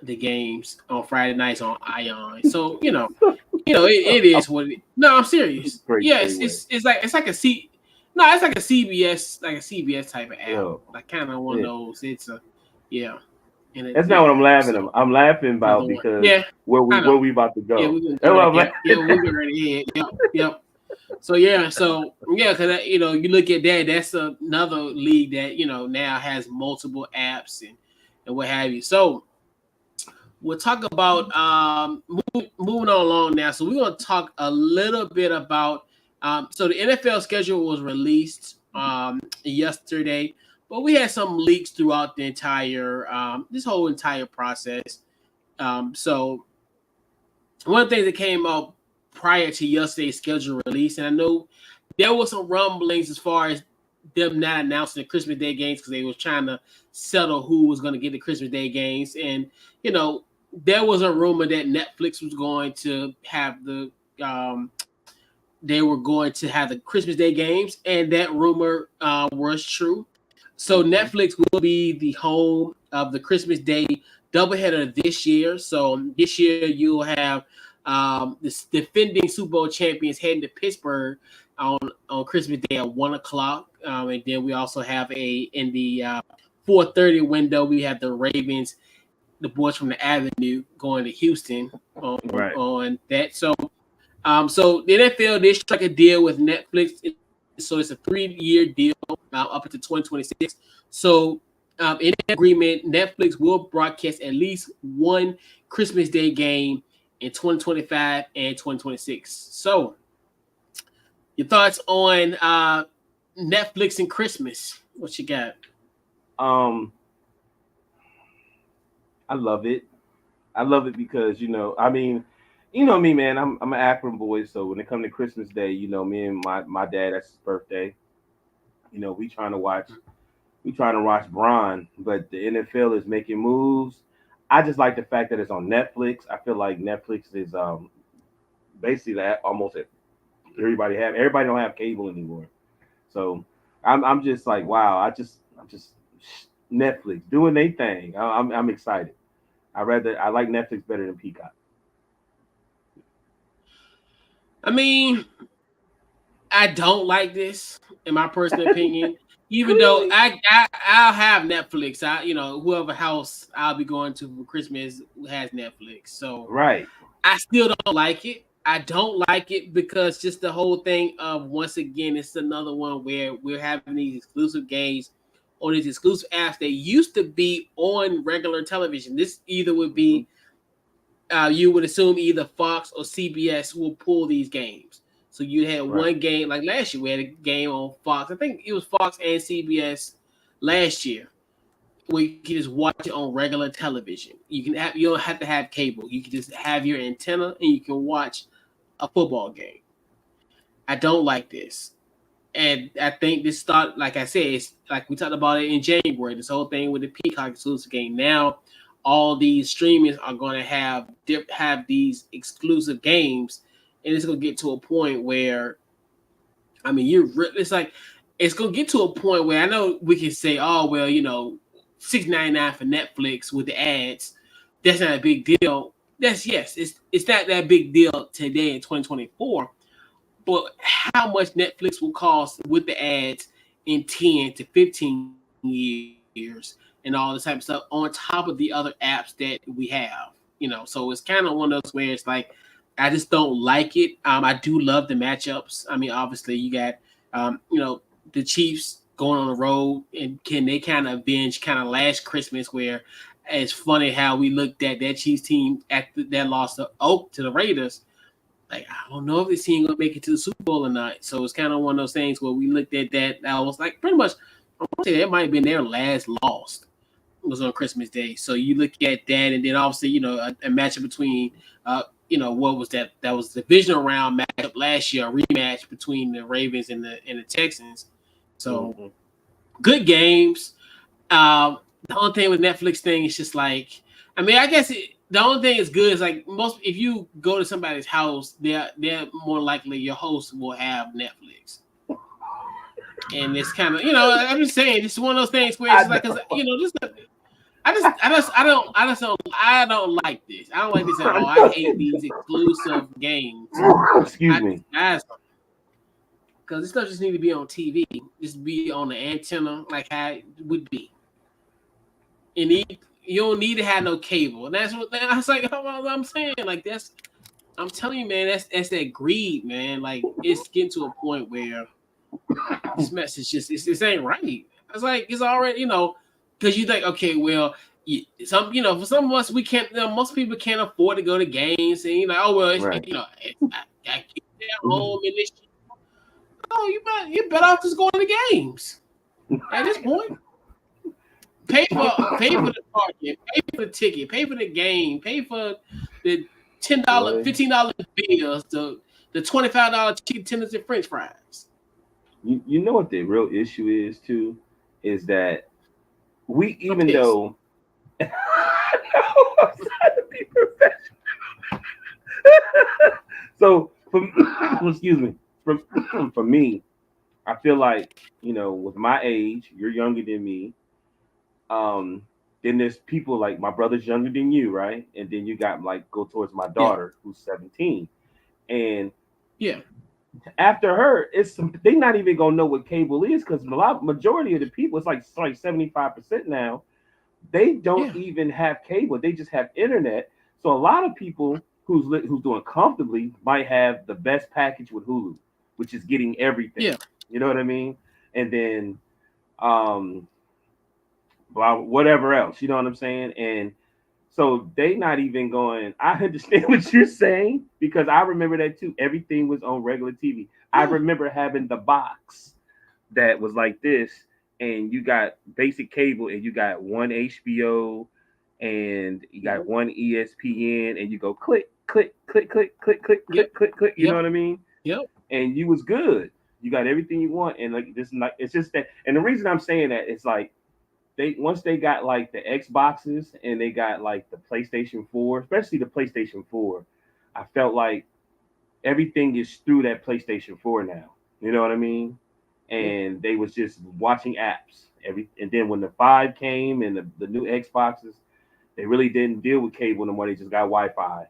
S1: the games on Friday nights on Ion. So it is what it. No, I'm serious.
S2: Great
S1: Yeah,
S2: segue.
S1: it's like a C. No, it's like a CBS type of app.
S2: Yo,
S1: Like kind of one of
S2: yeah.
S1: those. It's a yeah, and
S2: That's not what
S1: yeah.
S2: I'm laughing at.
S1: So
S2: I'm laughing
S1: another
S2: about
S1: one.
S2: because
S1: Yeah, I
S2: where
S1: know.
S2: we about to
S1: Yeah,
S2: go.
S1: we're gonna
S2: That's
S1: go
S2: what
S1: there.
S2: I'm
S1: Yep. Yeah,
S2: laughing
S1: we're going right ahead. Yep. Yep. So yeah, because you look at that. That's another league that now has multiple apps and what have you. So we'll talk about moving on along now. So we're going to talk a little bit about so the NFL schedule was released yesterday, but we had some leaks throughout the entire this whole entire process. So one of the things that came out prior to yesterday's schedule release, and I know there was some rumblings as far as them not announcing the Christmas Day games because they was trying to settle who was going to get the Christmas Day games. And there was a rumor that Netflix was going to have they were going to have the Christmas Day games, and that rumor was true. So
S2: Mm-hmm.
S1: Netflix will be the home of the Christmas Day doubleheader this year. So this year you'll have the defending Super Bowl champions heading to Pittsburgh on Christmas Day at 1 o'clock, and then we also have in the 4:30 window we have the Ravens, the boys from the Avenue, going to Houston
S2: Right.
S1: on that. So the NFL did strike a deal with Netflix, so it's a 3-year deal up until 2026. So in that agreement, Netflix will broadcast at least one Christmas Day game in 2025 and 2026. So your thoughts on Netflix and Christmas? What you got?
S2: Um, I love it. I love it because I mean, you know me, man. I'm an Akron boy, so when it comes to Christmas Day, me and my dad, that's his birthday. We trying to watch Bron, but the NFL is making moves. I just like the fact that it's on Netflix. I feel like Netflix is basically that almost everybody don't have cable anymore. So I'm just like, wow. I'm just Netflix doing their thing. I'm excited. I like Netflix better than Peacock.
S1: I mean, I don't like this, in my personal opinion. Even though
S2: Really?
S1: I'll have Netflix. Whoever house I'll be going to for Christmas has Netflix. So
S2: Right.
S1: I still don't like it. I don't like it because just the whole thing of, once again, it's another one where we're having these exclusive games on these exclusive apps that used to be on regular television. This either would
S2: Hmm.
S1: be you would assume either Fox or CBS will pull these games. So you had
S2: Right.
S1: one game like last year. We had a game on Fox. I think it was Fox and CBS last year, where you can just watch it on regular television. You don't have to have cable. You can just have your antenna and you can watch a football game. I don't like this. And I think this start, like I said, it's like we talked about it in January. This whole thing with the Peacock exclusive game. Now, all these streamers are going to have these exclusive games, and it's going to get to a point where, I mean, it's like it's going to get to a point where, I know we can say, oh well, $6.99 for Netflix with the ads. That's not a big deal. Yes, it's not that big deal today in 2024, but how much Netflix will cost with the ads in 10 to 15 years and all this type of stuff on top of the other apps that we have. So it's kind of one of those where it's like, I just don't like it. I do love the matchups. I mean, obviously you got the Chiefs going on the road, and can they kind of avenge kind of last Christmas, where it's funny how we looked at that Chiefs team after that lost to the Raiders. Like, I don't know if this team gonna make it to the Super Bowl or not. So it's kind of one of those things where we looked at that. I was like, pretty much, I want to say that might have been their last loss. It was on Christmas Day. So you look at that, and then obviously, a matchup between, what was that? That was the divisional round matchup last year, a rematch between the Ravens and the Texans. So
S2: Hmm.
S1: good games. The only thing with Netflix thing is just like, I mean, I guess the only thing is good is like, most, if you go to somebody's house, they're more likely your host will have Netflix, and it's kind of, I'm just saying, it's one of those things where it's
S2: I
S1: just like, cause
S2: know.
S1: just I don't like this. I don't like this at all. I hate these exclusive games.
S2: Excuse
S1: I
S2: me.
S1: guys, because this stuff just need to be on TV, just be on the antenna like how it would be. And you don't need to have no cable. And that's what I was like. I'm saying, like, I'm telling you, man, that's that greed, man. Like, it's getting to a point where this message just this ain't right. It's like, it's already, because you think, okay, well, for some of us, we can't. Most people can't afford to go to games, and you're like, oh well,
S2: Right.
S1: I keep it at home and this. Oh, you better off just going to games at this point. Pay for the parking, pay for the ticket, pay for the game, pay for the $10,
S2: Boy.
S1: $15 bills, the $25 chicken tenders and French fries.
S2: you know what the real issue is too, is that we
S1: I'm
S2: even
S1: pissed.
S2: though no, I'm trying to be professional. So from excuse me, from for me, I feel like with my age, you're younger than me. Um, then there's people like my brother's younger than you, right? And then you got like go towards my
S1: Yeah,
S2: daughter who's 17, and
S1: yeah,
S2: after her, they not even gonna know what cable is because majority of the people, it's like 75% now. They don't
S1: yeah,
S2: even have cable; they just have internet. So a lot of people who's doing comfortably might have the best package with Hulu, which is getting everything.
S1: yeah,
S2: You know what I mean? And then um, blah, whatever else. You know what I'm saying? And so they not even going. I understand what you're saying because I remember that too. Everything was on regular TV. I
S1: yeah,
S2: remember having the box that was like this, and you got basic cable, and you got one HBO, and you
S1: yeah,
S2: got one ESPN, and you go click, click, click, click, click, click,
S1: yep,
S2: click, click, click. You know
S1: yep,
S2: what I mean?
S1: yep,
S2: And you was good. You got everything you want, and like this, like it's just that. And the reason I'm saying that is like they once they got like the Xboxes and they got like the PlayStation 4, especially the PlayStation 4, I felt like everything is through that PlayStation 4 now. You know what I mean?
S1: yeah,
S2: And they was just watching apps. And then when the 5 came and the new Xboxes, they really didn't deal with cable no more. They just got Wi-Fi.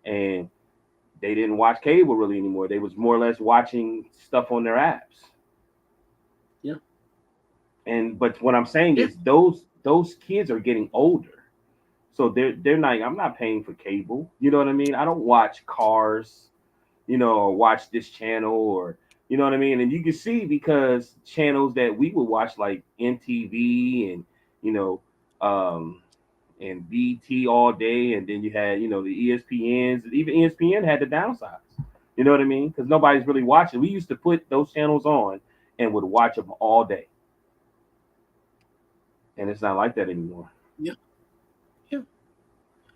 S2: And they didn't watch cable really anymore. They was more or less watching stuff on their apps.
S1: yeah,
S2: And but what I'm saying
S1: yeah,
S2: is those kids are getting older. So they're not. I'm not paying for cable. You know what I mean? I don't watch Cars, or watch this channel or you know what I mean. And you can see because channels that we would watch like MTV and you know um, and BT all day, and then you had the ESPNs. Even ESPN had the downsides. You know what I mean? Because nobody's really watching. We used to put those channels on and would watch them all day, and it's not like that anymore.
S1: yeah, yeah,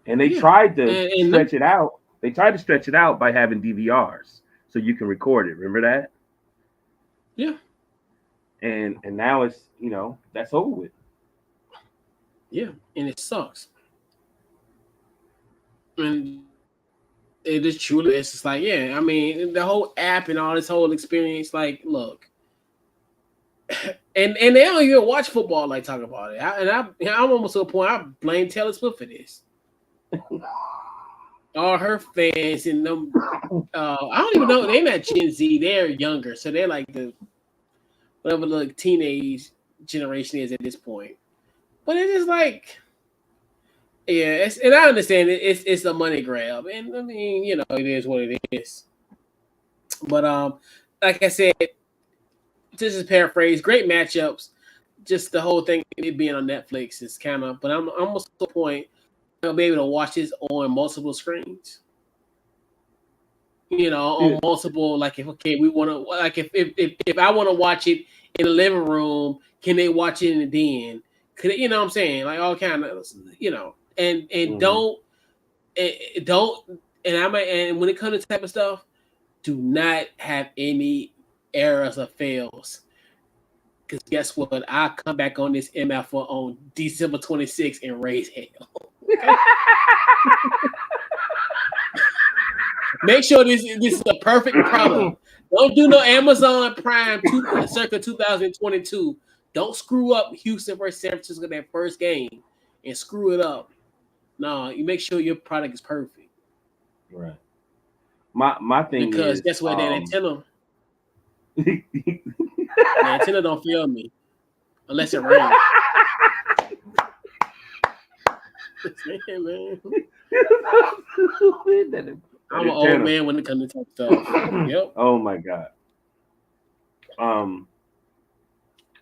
S2: And they
S1: yeah.
S2: tried to
S1: And let me,
S2: stretch it out. They tried to stretch it out by having DVRs so you can record it. Remember that?
S1: yeah,
S2: And now it's that's over with.
S1: yeah, and it sucks. And it is truly, it's just like, yeah, I mean, the whole app and all this whole experience, like, look, and they don't even watch football like talk about it. I'm almost to a point I blame Taylor Swift for this. All her fans and them, I don't even know, they're not Gen Z, they're younger, so they're like the whatever the teenage generation is at this point. But it is like, yeah, and I understand it's a money grab, and I mean, it is what it is. But like I said, just to paraphrase, great matchups. Just the whole thing it being on Netflix is kind of, but I'm almost to the point I'll be able to watch this on multiple screens.
S2: Yeah.
S1: On multiple, like if okay, we want to like if I want to watch it in the living room, can they watch it in the den? Could it, what I'm saying? Like all kind of, and
S2: Mm-hmm.
S1: don't and when it comes to type of stuff, do not have any errors or fails. Because guess what? I'll come back on this MF on December 26th and raise hell. Okay? Make sure this is a perfect product. Don't do no Amazon Prime circa 2022. Don't screw up Houston versus San Francisco that first game and screw it up. No, you make sure your product is perfect.
S2: Right. My thing
S1: Because
S2: is
S1: guess what? The antenna don't feel me unless it rains. Man.
S2: that
S1: I'm an old
S2: antenna.
S1: man when it comes to type stuff. Yep.
S2: Oh my god. Um,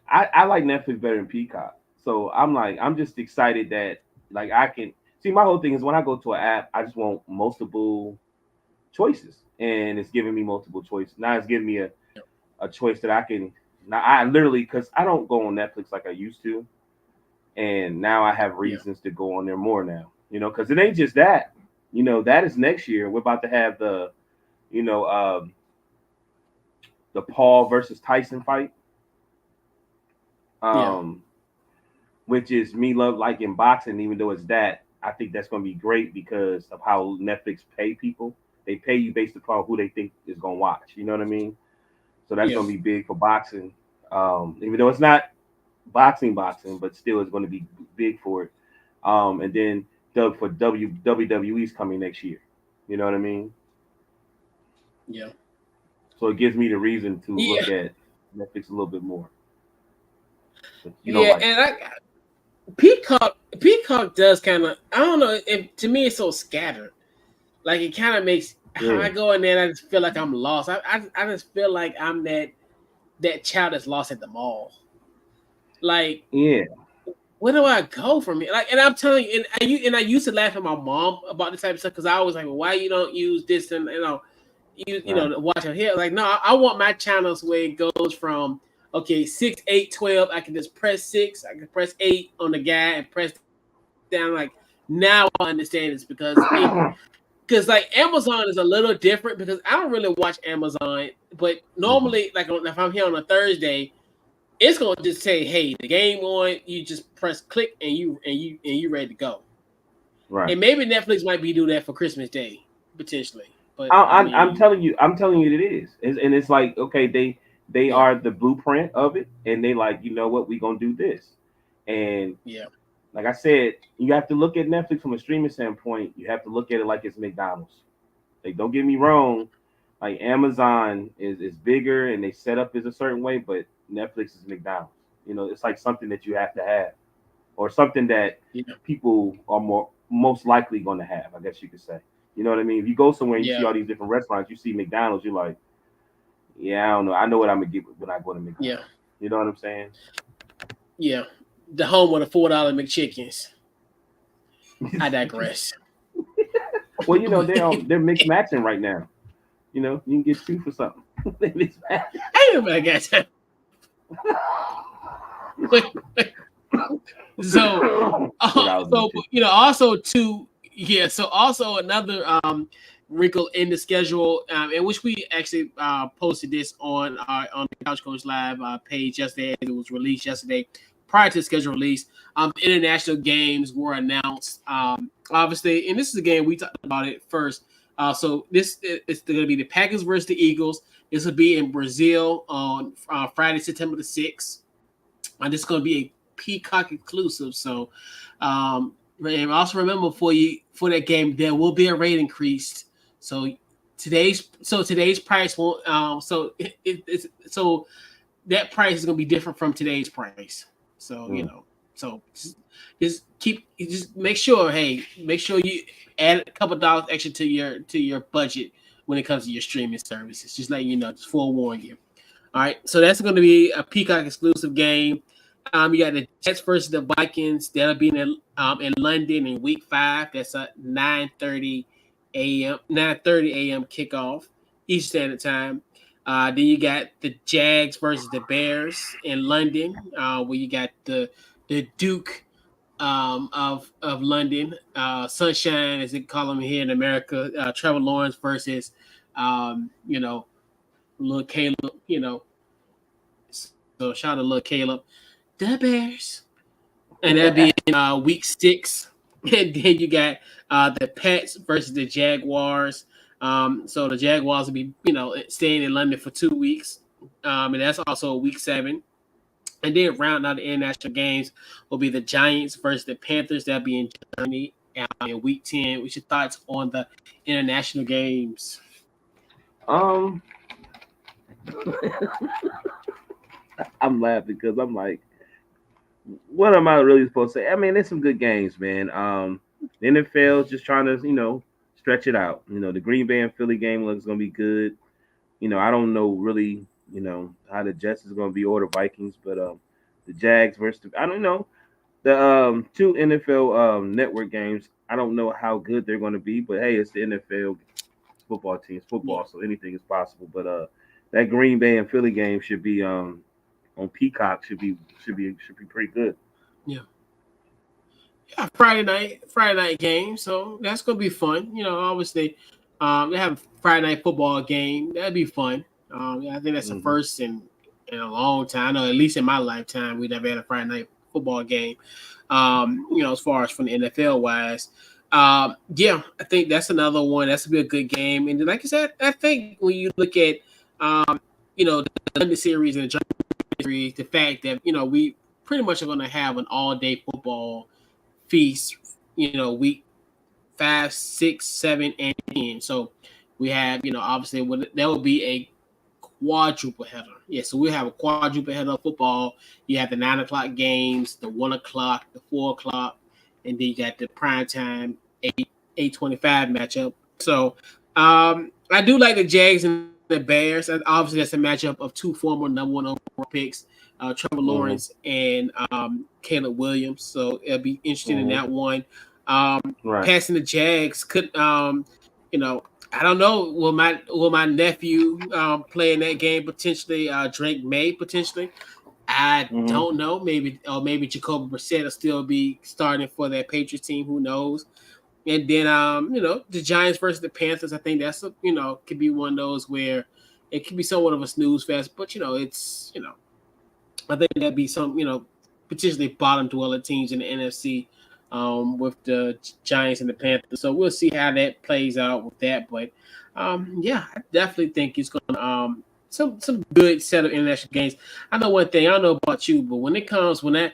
S2: I like Netflix better than Peacock. So I'm just excited that like I can see my whole thing is when I go to an app, I just want multiple choices. And it's giving me multiple choices. Now it's giving me a choice that I can now I literally because I don't go on Netflix like I used to. And now I have
S1: Yeah.
S2: reasons to go on there more now. Because it ain't just that. That is next year. We're about to have the, you know, the Paul versus Tyson fight,
S1: Yeah.
S2: um, which is me love like in boxing. Even though it's that, I think that's going to be great because of how Netflix pay people. They pay you based upon who they think is going to watch. You know what I mean? So that's
S1: Yeah.
S2: going to be big for boxing. Even though it's not boxing, but still it's going to be big for it. And then for WWE's coming next year. You know what I mean?
S1: Yeah.
S2: So it gives me the reason to
S1: Yeah.
S2: look at Netflix a little bit more. But you don't
S1: Yeah.
S2: like
S1: And
S2: it.
S1: Peacock does kind of, I don't know, to me it's so scattered. Like it kind of makes
S2: Yeah.
S1: I go in there and I just feel like I'm lost. I just feel like I'm that child that's lost at the mall. Like
S2: Yeah.
S1: where do I go from here? Like, and I'm telling you, and I used to laugh at my mom about this type of stuff because I was like, well, why you don't use this and
S2: Right.
S1: to watch it here? Like, no, I want my channels where it goes from okay 6, 8, 12. I can just press 6, I can press 8 on the guy and press down. Like now I understand this because like Amazon is a little different because I don't really watch Amazon, but
S2: Mhm.
S1: normally like if I'm here on a Thursday, it's gonna just say, "Hey, the game on." You just press click and you ready to go.
S2: Right.
S1: And maybe Netflix might be do that for Christmas Day potentially, but I
S2: I'm
S1: mean,
S2: telling you, it is, and it's like okay, they
S1: yeah,
S2: are the blueprint of it, and they like you know what we gonna do this, and
S1: yeah,
S2: like I said, you have to look at Netflix from a streaming standpoint. You have to look at it like it's McDonald's. Like don't get me wrong, like Amazon is bigger and they set up is a certain way, but Netflix is McDonald's. You know, it's like something that you have to have, or something that
S1: yeah,
S2: people are most likely going to have. I guess you could say. You know what I mean? If you go somewhere and you see
S1: yeah,
S2: all these different restaurants, you see McDonald's, you're like, yeah, I don't know. I know what I'm gonna get when I go to
S1: yeah,
S2: McDonald's. You know what I'm saying?
S1: yeah. The home of the $4 McChickens. I digress.
S2: Well, you know they're mixed matching right now. You know, you can get two for something. They mixed match.
S1: I ain't nobody got time. So,
S2: What I was gonna
S1: so
S2: say.
S1: also too, yeah. So also another wrinkle in the schedule, in which we actually posted this on the Couch Coach Live page yesterday. It was released yesterday, prior to the schedule release. International games were announced. Obviously, and this is a game we talked about it first. So this is going to be the Packers versus the Eagles. This will be in Brazil on Friday, September the 6th. And this is going to be a Peacock exclusive. So, and also remember for that game there will be a rate increase. So today's price won't. It's so that price is going to be different from today's price. So
S2: Mm.
S1: so just make sure. Hey, make sure you add a couple dollars extra to your budget when it comes to your streaming services. Just letting you know, just forewarn you. All right, so that's going to be a Peacock exclusive game. You got the Jets versus the Vikings. That'll be in London in Week 5. That's a 9:30 a.m. kickoff Eastern Standard Time. Then you got the Jags versus the Bears in London, where you got the Duke of London, Sunshine as they call him here in America. Trevor Lawrence versus little Caleb. So shout out to little Caleb. The Bears. And that'll be in week 6. And then you got the Pats versus the Jaguars. So the Jaguars will be, staying in London for 2 weeks. And that's also week 7. And then round out the international games will be the Giants versus the Panthers. That'll be in Germany in week 10. What's your thoughts on the international games?
S2: um, I'm laughing because I'm like, what am I really supposed to say? I mean, there's some good games, man. The NFL just trying to, stretch it out. You know, the Green Bay and Philly game looks gonna be good. You know, I don't know really, how the Jets is gonna be or the Vikings, but the Jags versus I don't know. The two NFL network games, I don't know how good they're gonna be, but hey, it's the NFL football teams,
S1: Yeah,
S2: football, so anything is possible. But that Green Bay and Philly game should be on Peacock should be pretty good.
S1: yeah. Yeah, Friday night game. So that's gonna be fun. Obviously, they have a Friday night football game. That'd be fun. Yeah, I think that's the
S2: Hmm.
S1: first in a long time. I know at least in my lifetime we never had a Friday night football game. As far as from the NFL wise. Yeah, I think that's another one. That's be a good game. And then, like I said, I think when you look at the London series and the German series, the fact that we pretty much are going to have an all day football feast. Week 5, 6, 7, and 10. So we have obviously that will be a quadruple header. Yeah, so we have a quadruple header of football. You have the 9 o'clock games, the 1 o'clock, the 4 o'clock, and then you got the prime time 8:25 matchup. So I do like the Jags and the Bears. And obviously, that's a matchup of two former number 1 overall picks, Trevor
S2: Hmm.
S1: Lawrence and Caleb Williams. So it'll be interesting in
S2: Hmm.
S1: that one. Um,
S2: Right.
S1: Passing the Jags could you know I don't know. Will my nephew play in that game potentially? Drake May potentially. I
S2: Hmm.
S1: don't know. Maybe Jacoby Brissett will still be starting for that Patriots team. Who knows? And then the Giants versus the Panthers. I think that's could be one of those where it could be somewhat of a snooze fest. But it's I think that'd be some, potentially bottom dweller teams in the NFC with the Giants and the Panthers. So we'll see how that plays out with that. But yeah, I definitely think it's going to some good set of international games. I know one thing. I don't know about you, but when that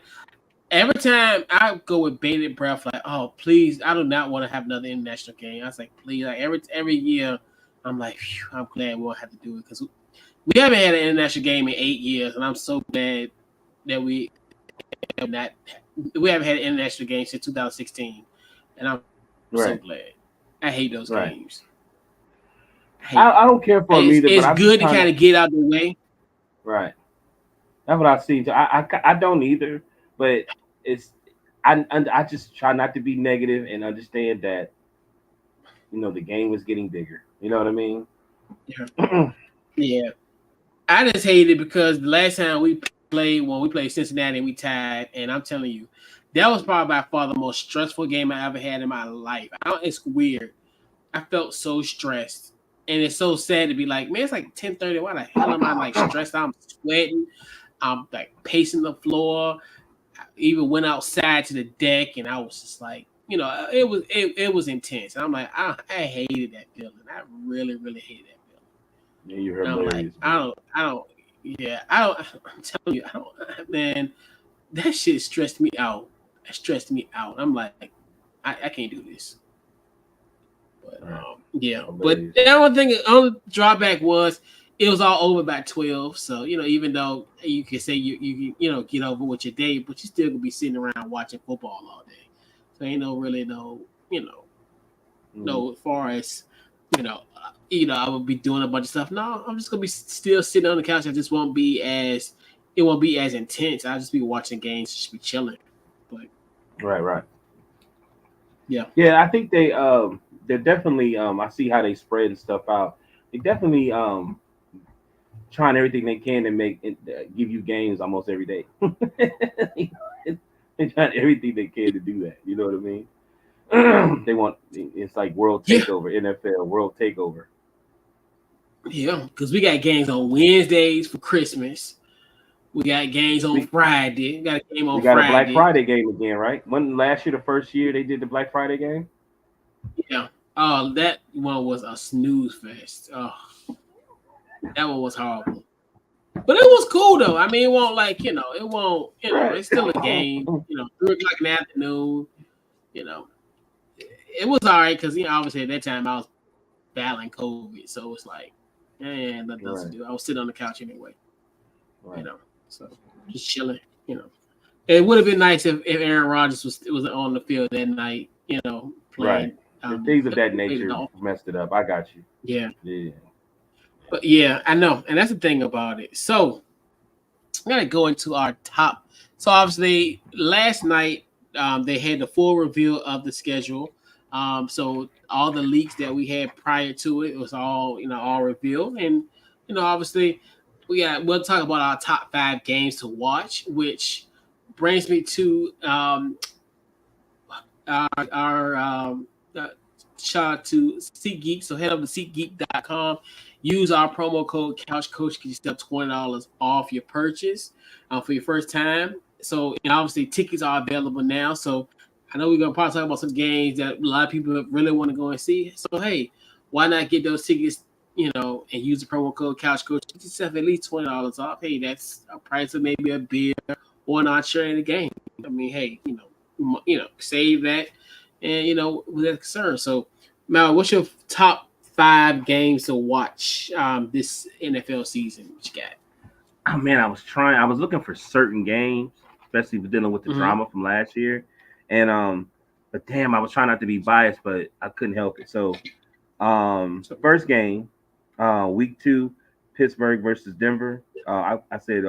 S1: every time I go with bated breath, like, oh please, I do not want to have another international game. I was like, please, like every year, I'm like, phew, I'm glad we won't have to do it because we haven't had an international game in 8 years, and I'm so glad that have not we haven't had an international game since 2016, and I'm so glad.
S2: Right.
S1: I hate those games.
S2: Right.
S1: I hate them.
S2: I don't care for them
S1: It's
S2: either, but
S1: good
S2: I'm
S1: to
S2: just
S1: kind of
S2: trying to.
S1: get out the way.
S2: Right. That's what I see. So I don't either, but it's I just try not to be negative and understand that the game was getting bigger. You know what I mean?
S1: Yeah, yeah. I just hate it because the last time when we played Cincinnati, we tied, and I'm telling you, that was probably by far the most stressful game I ever had in my life. It's weird. I felt so stressed, and it's so sad to be like, man, it's like 10:30. Why the hell am I like stressed? I'm sweating. I'm like pacing the floor. I even went outside to the deck, and I was just like, it was intense. And I'm like, I hated that feeling. I really, really hated that feeling.
S2: Yeah, you're
S1: And I'm like,
S2: hilarious, man.
S1: yeah, I don't. I'm telling you, I don't, man. That shit stressed me out. That stressed me out. I'm like, I can't do this. But
S2: All right,
S1: yeah. But
S2: hilarious.
S1: the only drawback was it was all over by 12. So even though you can say you get over with your day, but you still gonna be sitting around watching football all day. So ain't no really you know
S2: Hmm.
S1: no as far as I would be doing a bunch of stuff. No, I'm just gonna be still sitting on the couch. It won't be as intense. I'll just be watching games, just be chilling. But
S2: Right, right.
S1: yeah,
S2: Yeah, I think they're definitely I see how they spread stuff out. They definitely trying everything they can to make it, give you games almost every day. They're trying everything they can to do that. You know what I mean? They want it's like world
S1: yeah,
S2: takeover, NFL world takeover.
S1: yeah. Because we got games on Wednesdays for Christmas. We got games on
S2: We
S1: Friday. We got a game
S2: we
S1: on
S2: got a Black
S1: Friday.
S2: Friday game again, right? When last year, the first year they did the Black Friday game.
S1: Yeah. Oh, that one was a snooze fest. Oh, that one was horrible. But it was cool though. I mean, it won't it won't,
S2: Right.
S1: it's still a game, 3 o'clock in the afternoon, you know. It was all right because obviously at that time I was battling COVID. So it's like, nothing else to
S2: Right.
S1: do. I was sitting on the couch anyway, you
S2: Right.
S1: know. So just chilling, you know. It would have been nice if Aaron Rodgers was on the field that night,
S2: Right.
S1: playing
S2: The things of that
S1: playing the
S2: nature
S1: Dolphins.
S2: messed it up. I got you.
S1: Yeah.
S2: Yeah.
S1: But yeah, I know. And that's the thing about it. So I'm gonna go into our top. So obviously last night they had the full reveal of the schedule. So all the leaks that we had prior to it was all revealed. And obviously we'll talk about our top 5 games to watch, which brings me to our to SeatGeek. So head over to SeatGeek.com. Use our promo code CouchCoach. Get yourself $20 off your purchase for your first time. So, and obviously tickets are available now. So I know we're gonna probably talk about some games that a lot of people really want to go and see. So hey, why not get those tickets? And use the promo code CouchCoach. Get yourself at least $20 off. Hey, that's a price of maybe a beer or an entree in the game. I mean, hey, save that, and with that concern. So, Mal, what's your top 5 games to watch this NFL season? What you got?
S2: Oh man, I was looking for certain games, especially dealing with the
S1: Mm-hmm.
S2: drama from last year, and but damn, I was trying not to be biased, but I couldn't help it. So, first game, week 2, Pittsburgh versus Denver. I said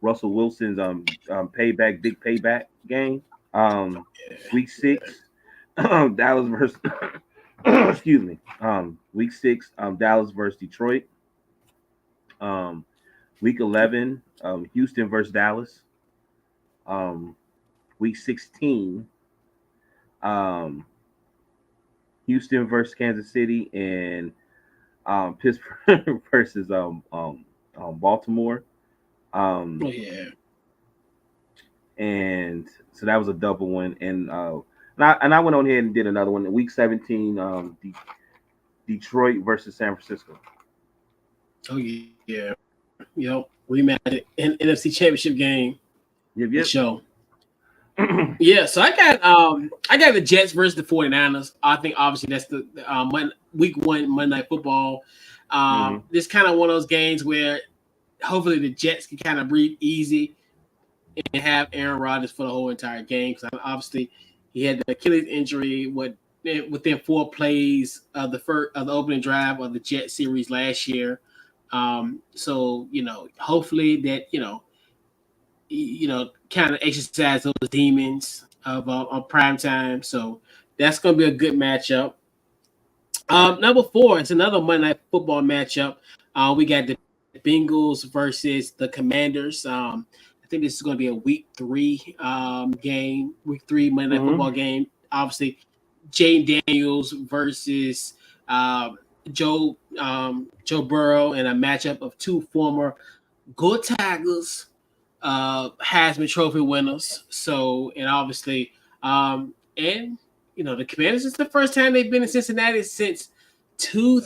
S2: Russell Wilson's big payback game. Week 6, Dallas versus excuse me. Week 6, Dallas versus Detroit. Um, Week 11, Houston versus Dallas. Um, Week 16, um, Houston versus Kansas City, and Pittsburgh versus Baltimore.
S1: Oh
S2: Um,
S1: yeah.
S2: and so that was a double one. And I went on ahead and did another one. Week 17, Detroit versus San Francisco.
S1: Oh yeah. Rematch NFC Championship game.
S2: Yep,
S1: The
S2: yep.
S1: show. Yeah, so I got the Jets versus the 49ers. I think obviously that's the week 1 Monday Night Football.
S2: hmm
S1: This kind of one of those games where hopefully the Jets can kind of breathe easy and have Aaron Rodgers for the whole entire game, because obviously he had the Achilles injury within 4 plays of the opening drive of the Jet series last year. So hopefully that kind of exercise those demons of prime time. So that's going to be a good matchup. Number 4, it's another Monday Night Football matchup. We got the Bengals versus the Commanders. I think this is going to be a week 3 Monday Night
S2: hmm
S1: Football game. Obviously, Jaden Daniels versus Joe Burrow, in a matchup of 2 former Go Tigers Heisman Trophy winners. So, and obviously, and the Commanders, is the first time they've been in Cincinnati since December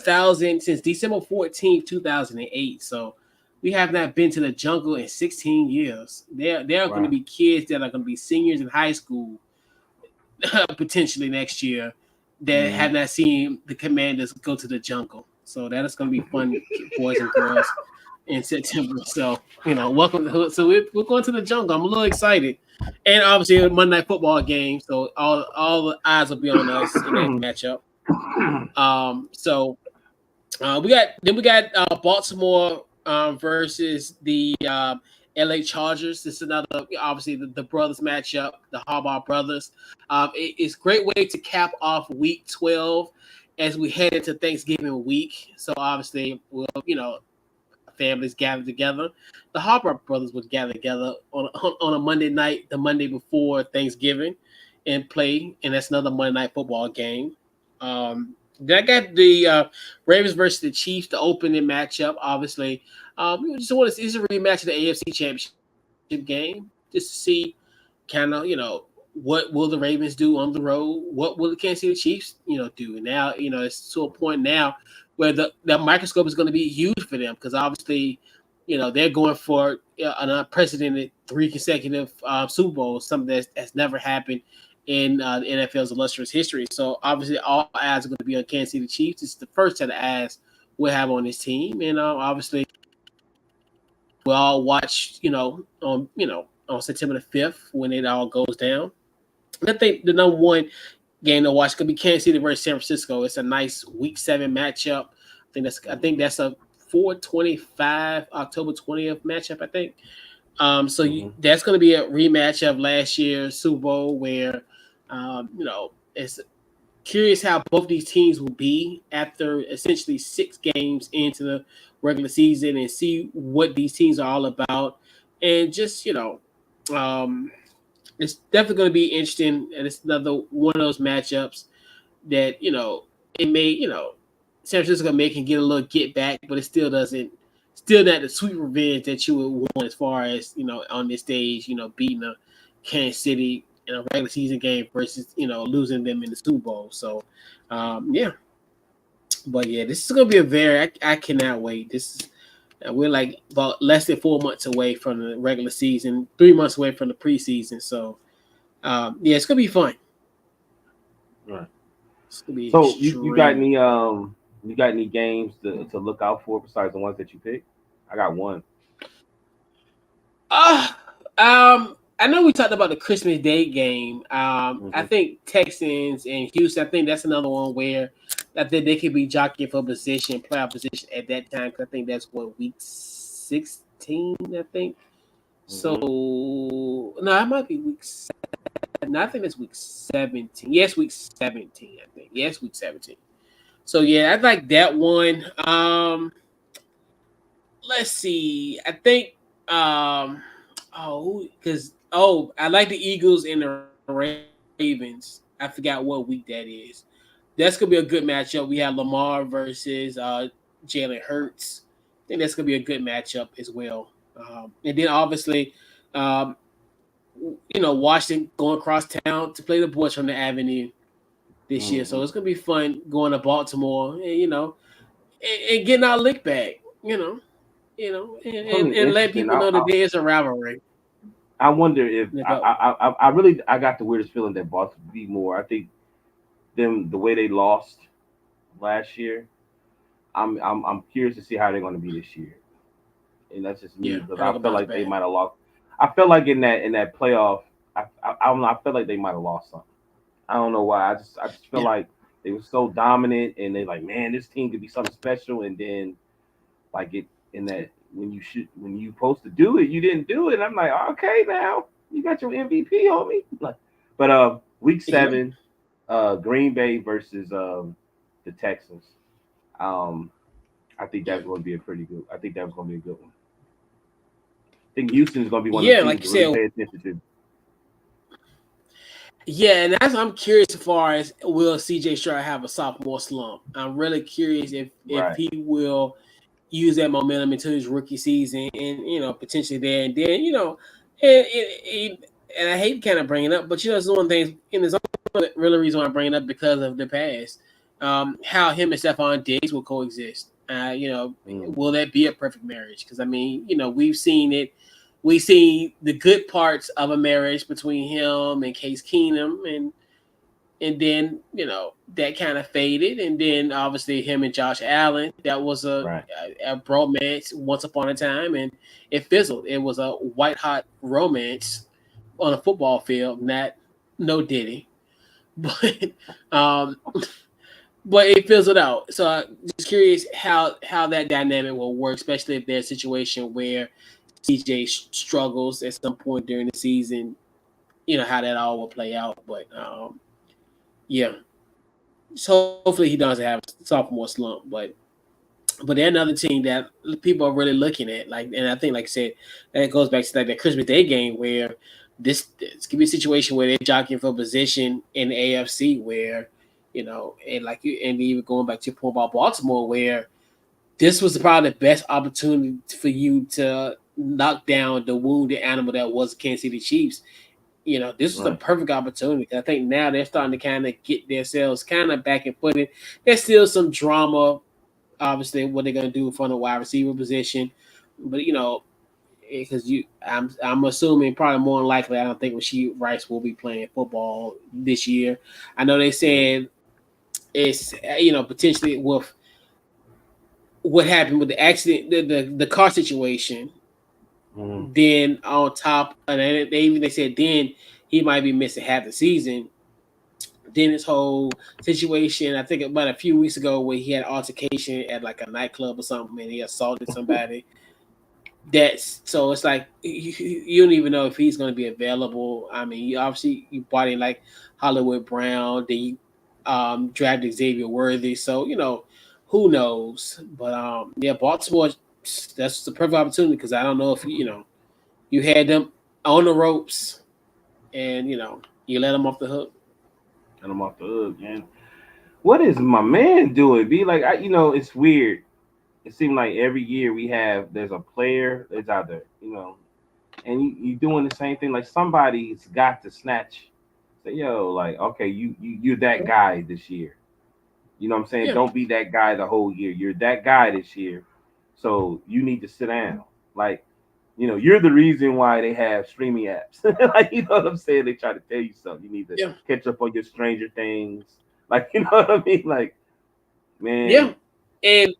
S1: 14th, 2008. So we have not been to the jungle in 16 years. There are going to
S2: Wow.
S1: be kids that are going to be seniors in high school potentially next year that
S2: hmm
S1: have not seen the Commanders go to the jungle. So that is going to be fun, boys and girls, in September. So, welcome to the hood. So we're going to the jungle. I'm a little excited. And obviously a Monday Night Football game. So all the eyes will be on us in that matchup. So we got Baltimore versus the LA Chargers. This is another, obviously the brothers matchup, the Harbaugh brothers. It's a great way to cap off Week 12 as we head into Thanksgiving week. So obviously families gather together. The Harbaugh brothers would gather together on a Monday night, the Monday before Thanksgiving, and play. And that's another Monday Night Football game. Then I got the Ravens versus the Chiefs, the opening matchup. Obviously, we just want to see, this is a rematch of the AFC Championship game, just to see kind of what will the Ravens do on the road? What will the Kansas City Chiefs do? And now it's to a point now where the microscope is going to be huge for them, because obviously they're going for an unprecedented 3 consecutive Super Bowls, something that's never happened in the NFL's illustrious history. So obviously all eyes are going to be on Kansas City Chiefs. It's the first set of eyes we'll have on this team, and obviously we'll all watch on September the 5th when it all goes down. I think the number one game to watch could be Kansas City versus San Francisco. It's a nice Week 7 matchup. I think that's a 4/25 October 20th matchup. I think.
S2: hmm
S1: That's going to be a rematch of last year's Super Bowl, where it's curious how both these teams will be after essentially 6 games into the regular season, and see what these teams are all about, and just um, it's definitely going to be interesting, and it's another one of those matchups that it may, San Francisco may can get a little get back, but it still doesn't, still not the sweet revenge that you would want as far as on this stage, beating a Kansas City in a regular season game versus losing them in the Super Bowl. So, yeah, but yeah, this is gonna be a very I cannot wait. This is we're like about less than 4 months away from the regular season, 3 months away from the preseason. So, yeah, it's gonna be fun.
S2: Right.
S1: It's gonna be
S2: So you got
S1: extreme.
S2: any you got any games to look out for besides the ones that you picked? I got one.
S1: Uh, I know we talked about the Christmas Day game. I
S2: Hmm.
S1: think Texans and Houston. I think that's another one where I think they could be jockeying for position, playoff position at that time. Cause I think that's what week 16. I think so.
S2: Hmm.
S1: No, it might be week 7. No, I think it's week 17. Yes, week 17. I think yes, week 17. So yeah, I like that one. Let's see. I think um because I like the Eagles and the Ravens. I forgot what week that is. That's gonna be a good matchup. We have Lamar versus Jalen Hurts. I think that's gonna be a good matchup as well. And then obviously, um, Washington going across town to play the boys from the Avenue this year. So
S2: Hmm.
S1: it's gonna be fun going to Baltimore and and getting our lick back. You know,
S2: Something
S1: and let
S2: interesting.
S1: people know that there is a rivalry.
S2: I wonder if
S1: And if I,
S2: I really I got the weirdest feeling that Boston would be more. I think them the way they lost last year. I'm curious to see how they're going to be this year, and that's just me
S1: yeah,
S2: because
S1: how they
S2: I
S1: gonna
S2: felt
S1: bounce
S2: like they
S1: back.
S2: might have lost. I felt like in that playoff, I don't know. I felt like they might have lost something. I don't know why. I just feel
S1: Yeah,
S2: like they were so dominant, and they like, man, this team could be something special, and then like it in that when you supposed to do it, you didn't do it. And I'm like, okay, now you got your MVP on me. Like, but week
S1: you're right.
S2: 7, Green Bay versus the Texans. Um, I think
S1: Yeah,
S2: that's going to be a pretty good. I think that was going to be a good one. I think Houston is going to be one of
S1: yeah,
S2: the
S1: like
S2: teams
S1: you
S2: to really
S1: said,
S2: pay attention to.
S1: yeah, and that's I'm curious as far as will CJ Stroud have a sophomore slump. I'm really curious if
S2: Right.
S1: he will use that momentum into his rookie season and potentially there and then and, and I hate kind of bringing it up, but it's one thing and there's only really reason why I bring it up because of the past. How him and Stephon Diggs will coexist.
S2: Mm,
S1: Will that be a perfect marriage? Because I mean, we've seen it. We've seen the good parts of a marriage between him and Case Keenum, and then that kind of faded, and then obviously him and Josh Allen, that was
S2: right.
S1: a bromance once upon a time, and it fizzled. It was a white hot romance on a football field, not no Diddy, but um, but it fizzled out. So I'm just curious how that dynamic will work, especially if there's a situation where CJ struggles at some point during the season. How that all will play out, but yeah. So hopefully he doesn't have a sophomore slump, but they're another team that people are really looking at. Like, and I think, like I said, that goes back to like that Christmas Day game where this could be a situation where they're jockeying for position in the AFC, where and like you, and even going back to your point about Baltimore, where this was probably the best opportunity for you to knock down the wounded animal that was the Kansas City Chiefs. This was a
S2: Right.
S1: perfect opportunity. I think now they're starting to kind of get themselves kind of back and footed. There's still some drama, obviously, what they're going to do from the wide receiver position, but because I'm assuming probably more than likely, I don't think Rasheed Rice will be playing football this year. I know they
S2: Mm,
S1: said it's potentially with what happened with the accident, the car situation.
S2: mm,
S1: Then on top, and they said then he might be missing half the season. Then his whole situation, I think about a few weeks ago, where he had an altercation at like a nightclub or something, and he assaulted somebody. That's so it's like you don't even know if he's going to be available. I mean, obviously you brought in like Hollywood Brown, then you drafted Xavier Worthy, so who knows. But yeah, Baltimore, that's the perfect opportunity because I don't know if you had them on the ropes and you let them off the hook.
S2: and I'm off the hook, man. What is my man doing? Be like, it's weird. It seems like every year there's a player that's out there, and you doing the same thing. Like somebody's got to snatch. Say, yo, like, okay, you're that guy this year. You know what I'm saying?
S1: Yeah,
S2: Don't be that guy the whole year. You're that guy this year. So you need to sit down. Like, you're the reason why they have streaming apps. Like, you know what I'm saying? They try to tell you something. You need to
S1: yeah,
S2: catch up on your Stranger Things. Like, you know what I mean? Like,
S1: yeah.
S2: man,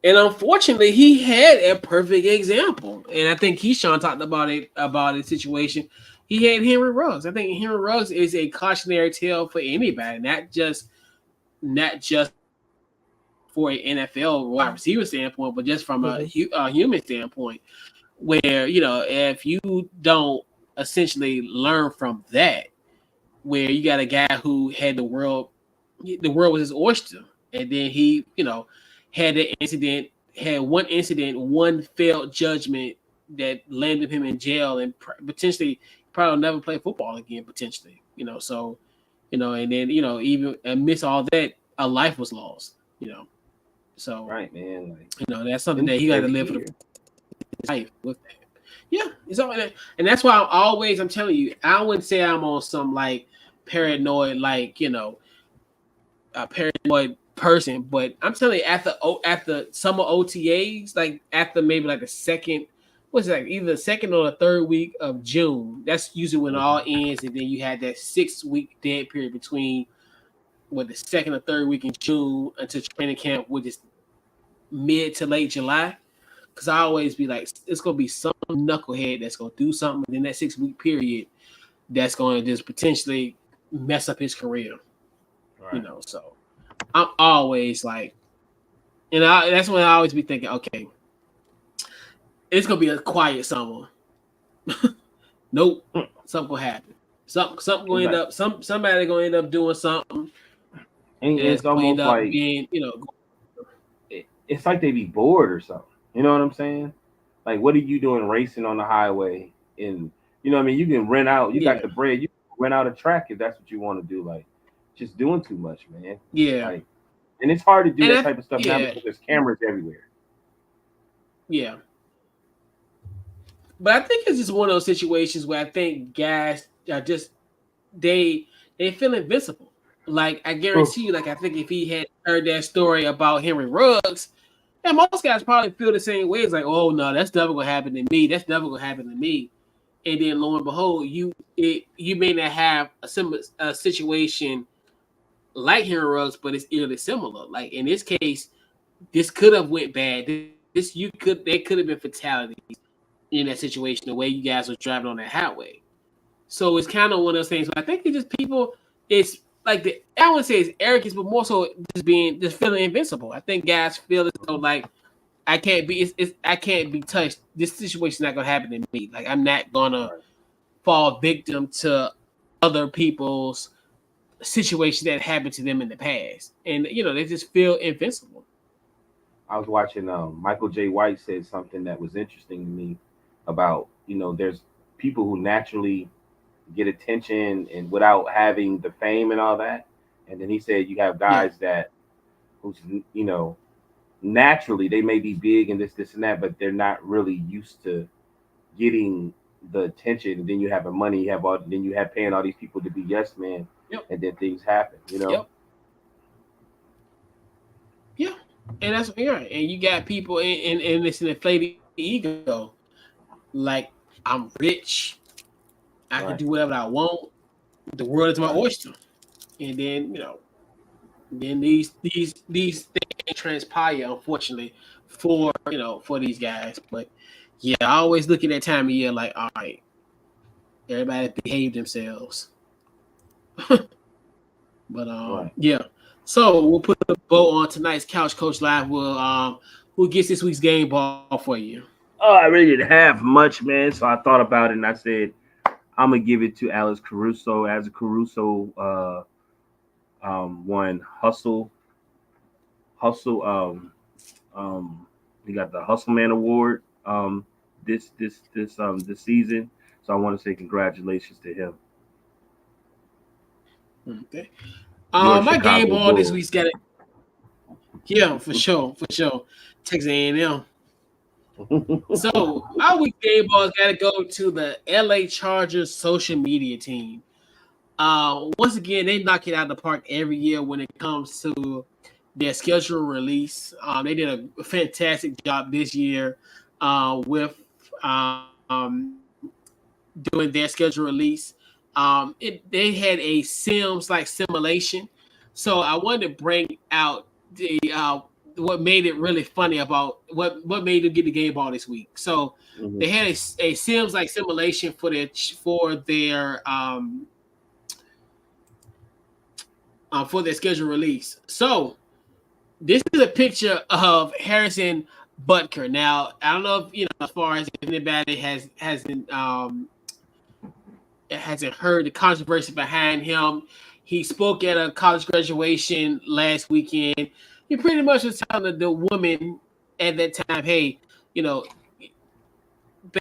S1: And unfortunately, he had a perfect example. And I think Keyshawn talked about a situation. He had Henry Ruggs. I think Henry Ruggs is a cautionary tale for anybody, not just for an NFL wide receiver standpoint, but just from a,
S2: hmm
S1: a human standpoint, where if you don't essentially learn from that, where you got a guy who had the world was his oyster, and then he had the incident, had one incident, one failed judgment that landed him in jail, and potentially probably never play football again, potentially. So and then even amidst all that, a life was lost. So
S2: right, man. Like,
S1: that's something
S2: and
S1: that
S2: this
S1: he got to
S2: every
S1: live for the
S2: year.
S1: life with that. Yeah, it's all that, and that's why I'm telling you, I wouldn't say I'm on some like paranoid, like a paranoid person, but I'm telling you, after summer OTAs, like after maybe like the second, what's it, like either the second or the third week of June. That's usually when it all
S2: hmm
S1: ends, and then you had that 6 week dead period between the second or third week in June until training camp, which is mid to late July. Because I always be like, it's gonna be some knucklehead that's gonna do something in that 6 week period that's gonna just potentially mess up his career.
S2: Right.
S1: So I'm always like, that's when I always be thinking, okay, it's gonna be a quiet summer. Nope, something gonna happen. Something gonna
S2: It's
S1: end
S2: like,
S1: up. Somebody gonna end up doing something
S2: and
S1: that's
S2: it's
S1: gonna end
S2: almost
S1: up
S2: like
S1: being,
S2: it's like they be bored or something. You know what I'm saying? Like, what are you doing racing on the highway? And what I mean, you can rent out. You
S1: yeah,
S2: got the bread. You can rent out a track if that's what you want to do. Like, just doing too much, man.
S1: yeah,
S2: Like, and it's hard to do
S1: and
S2: that type of stuff now
S1: yeah,
S2: because there's cameras everywhere.
S1: yeah. But I think it's just one of those situations where I think guys are just they they feel invincible. Like I
S2: Oh,
S1: guarantee you, like I think if he had heard that story about Henry Ruggs, and most guys probably feel the same way. It's like, oh no, that's never gonna happen to me. That's never gonna happen to me. And then lo and behold, you may not have a similar situation like Henry Ruggs, but it's eerily similar. Like in this case, this could have went bad. There could have been fatalities in that situation. The way you guys were driving on that highway. So it's kind of one of those things. I think it's just people. It's like I wouldn't say it's arrogance, but more so just feeling invincible. I think guys feel as though like I can't be touched. This situation's not gonna happen to me. Like I'm not gonna
S2: right.
S1: fall victim to other people's situations that happened to them in the past, and they just feel invincible.
S2: I was watching. Michael J. White said something that was interesting to me about there's people who naturally get attention and without having the fame and all that. And then he said you have
S1: Yeah,
S2: guys that who's naturally they may be big and this and that, but they're not really used to getting the attention. And then you have the money, then you have paying all these people to be yes man,
S1: yep,
S2: and then things happen.
S1: yep, yeah, and that's right. And you got people in this inflated ego, like I'm rich, I can do
S2: Right,
S1: whatever I want. The world is my
S2: right.
S1: oyster, and then then these things transpire, unfortunately, for these guys. But yeah, I always look at that time of year like, all right, everybody behave themselves. But
S2: Right.
S1: yeah. So we'll put a bow on tonight's Couch Coach Live. Who gets this week's game ball for you?
S2: Oh, I really didn't have much, man. So I thought about it and I said I'm gonna give it to Alice Caruso. As a Caruso won hustle he got the Hustle Man Award this season. So I want to say congratulations to him.
S1: Okay.
S2: Your
S1: My game
S2: Chicago
S1: ball this
S2: Bulls.
S1: week's got it. Yeah, for sure, for sure. Texas A&M. So our week game ball's got to go to the LA Chargers social media team. Once again, they knock it out of the park every year when it comes to their schedule release. They did a fantastic job this year with doing their schedule release. They had a simulation. So I wanted to bring out the what made it really funny about what made them get the game ball this week. So
S2: Mhm.
S1: they had a Sims like simulation for their schedule release. So this is a picture of Harrison Butker. Now I don't know if as far as if anybody hasn't heard the controversy behind him. He spoke at a college graduation last weekend. He pretty much was telling the woman at that time, "Hey, you know,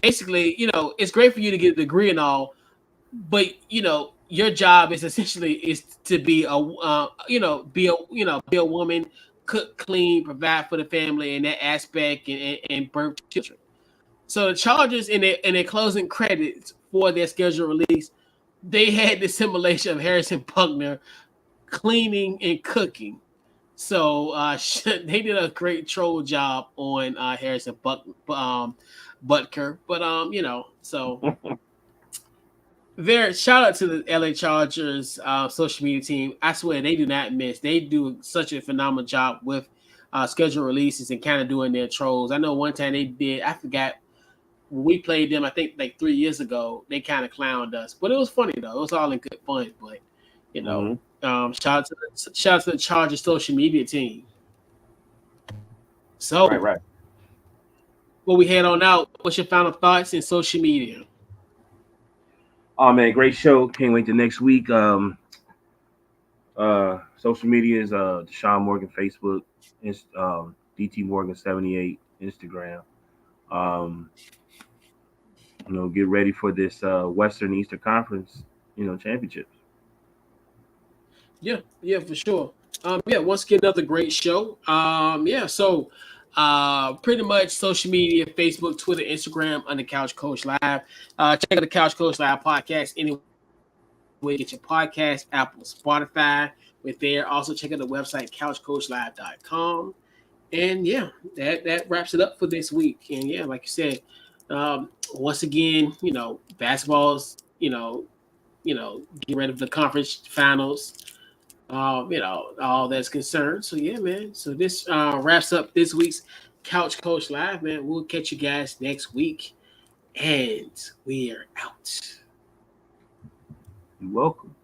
S1: basically, it's great for you to get a degree and all, but your job is essentially is to be be a woman, cook, clean, provide for the family in that aspect, and birth children." So the Chargers in their closing credits for their schedule release, they had the simulation of Harrison Buckner cleaning and cooking. So they did a great troll job on Butker, but so there. Shout out to the LA Chargers social media team. I swear they do not miss. They do such a phenomenal job with schedule releases and kind of doing their trolls. I know one time they did. I forgot when we played them. I think like 3 years ago. They kind of clowned us, but it was funny though. It was all in good fun. But you know,
S2: Mhm.
S1: shout out to the Chargers social media team.
S2: Right,
S1: So
S2: right.
S1: before we head on out, what's your final thoughts in social media?
S2: Oh man, great show. Can't wait to next week. Social media is Deshaun Morgan Facebook, DT Morgan 78 Instagram. Um, get ready for this Western Eastern Conference, championships.
S1: Yeah, for sure. Yeah, once again, another great show. Yeah, so pretty much social media, Facebook, Twitter, Instagram, under Couch Coach Live. Check out the Couch Coach Live podcast anywhere you get your podcast, Apple, Spotify. We're there. Also check out the website, couchcoachlive.com. And yeah, that wraps it up for this week. And yeah, like you said, once again, basketball's, getting ready for the conference finals, all that's concerned. So yeah, man. So this wraps up this week's Couch Coach Live, man. We'll catch you guys next week, and we are out.
S2: You're welcome.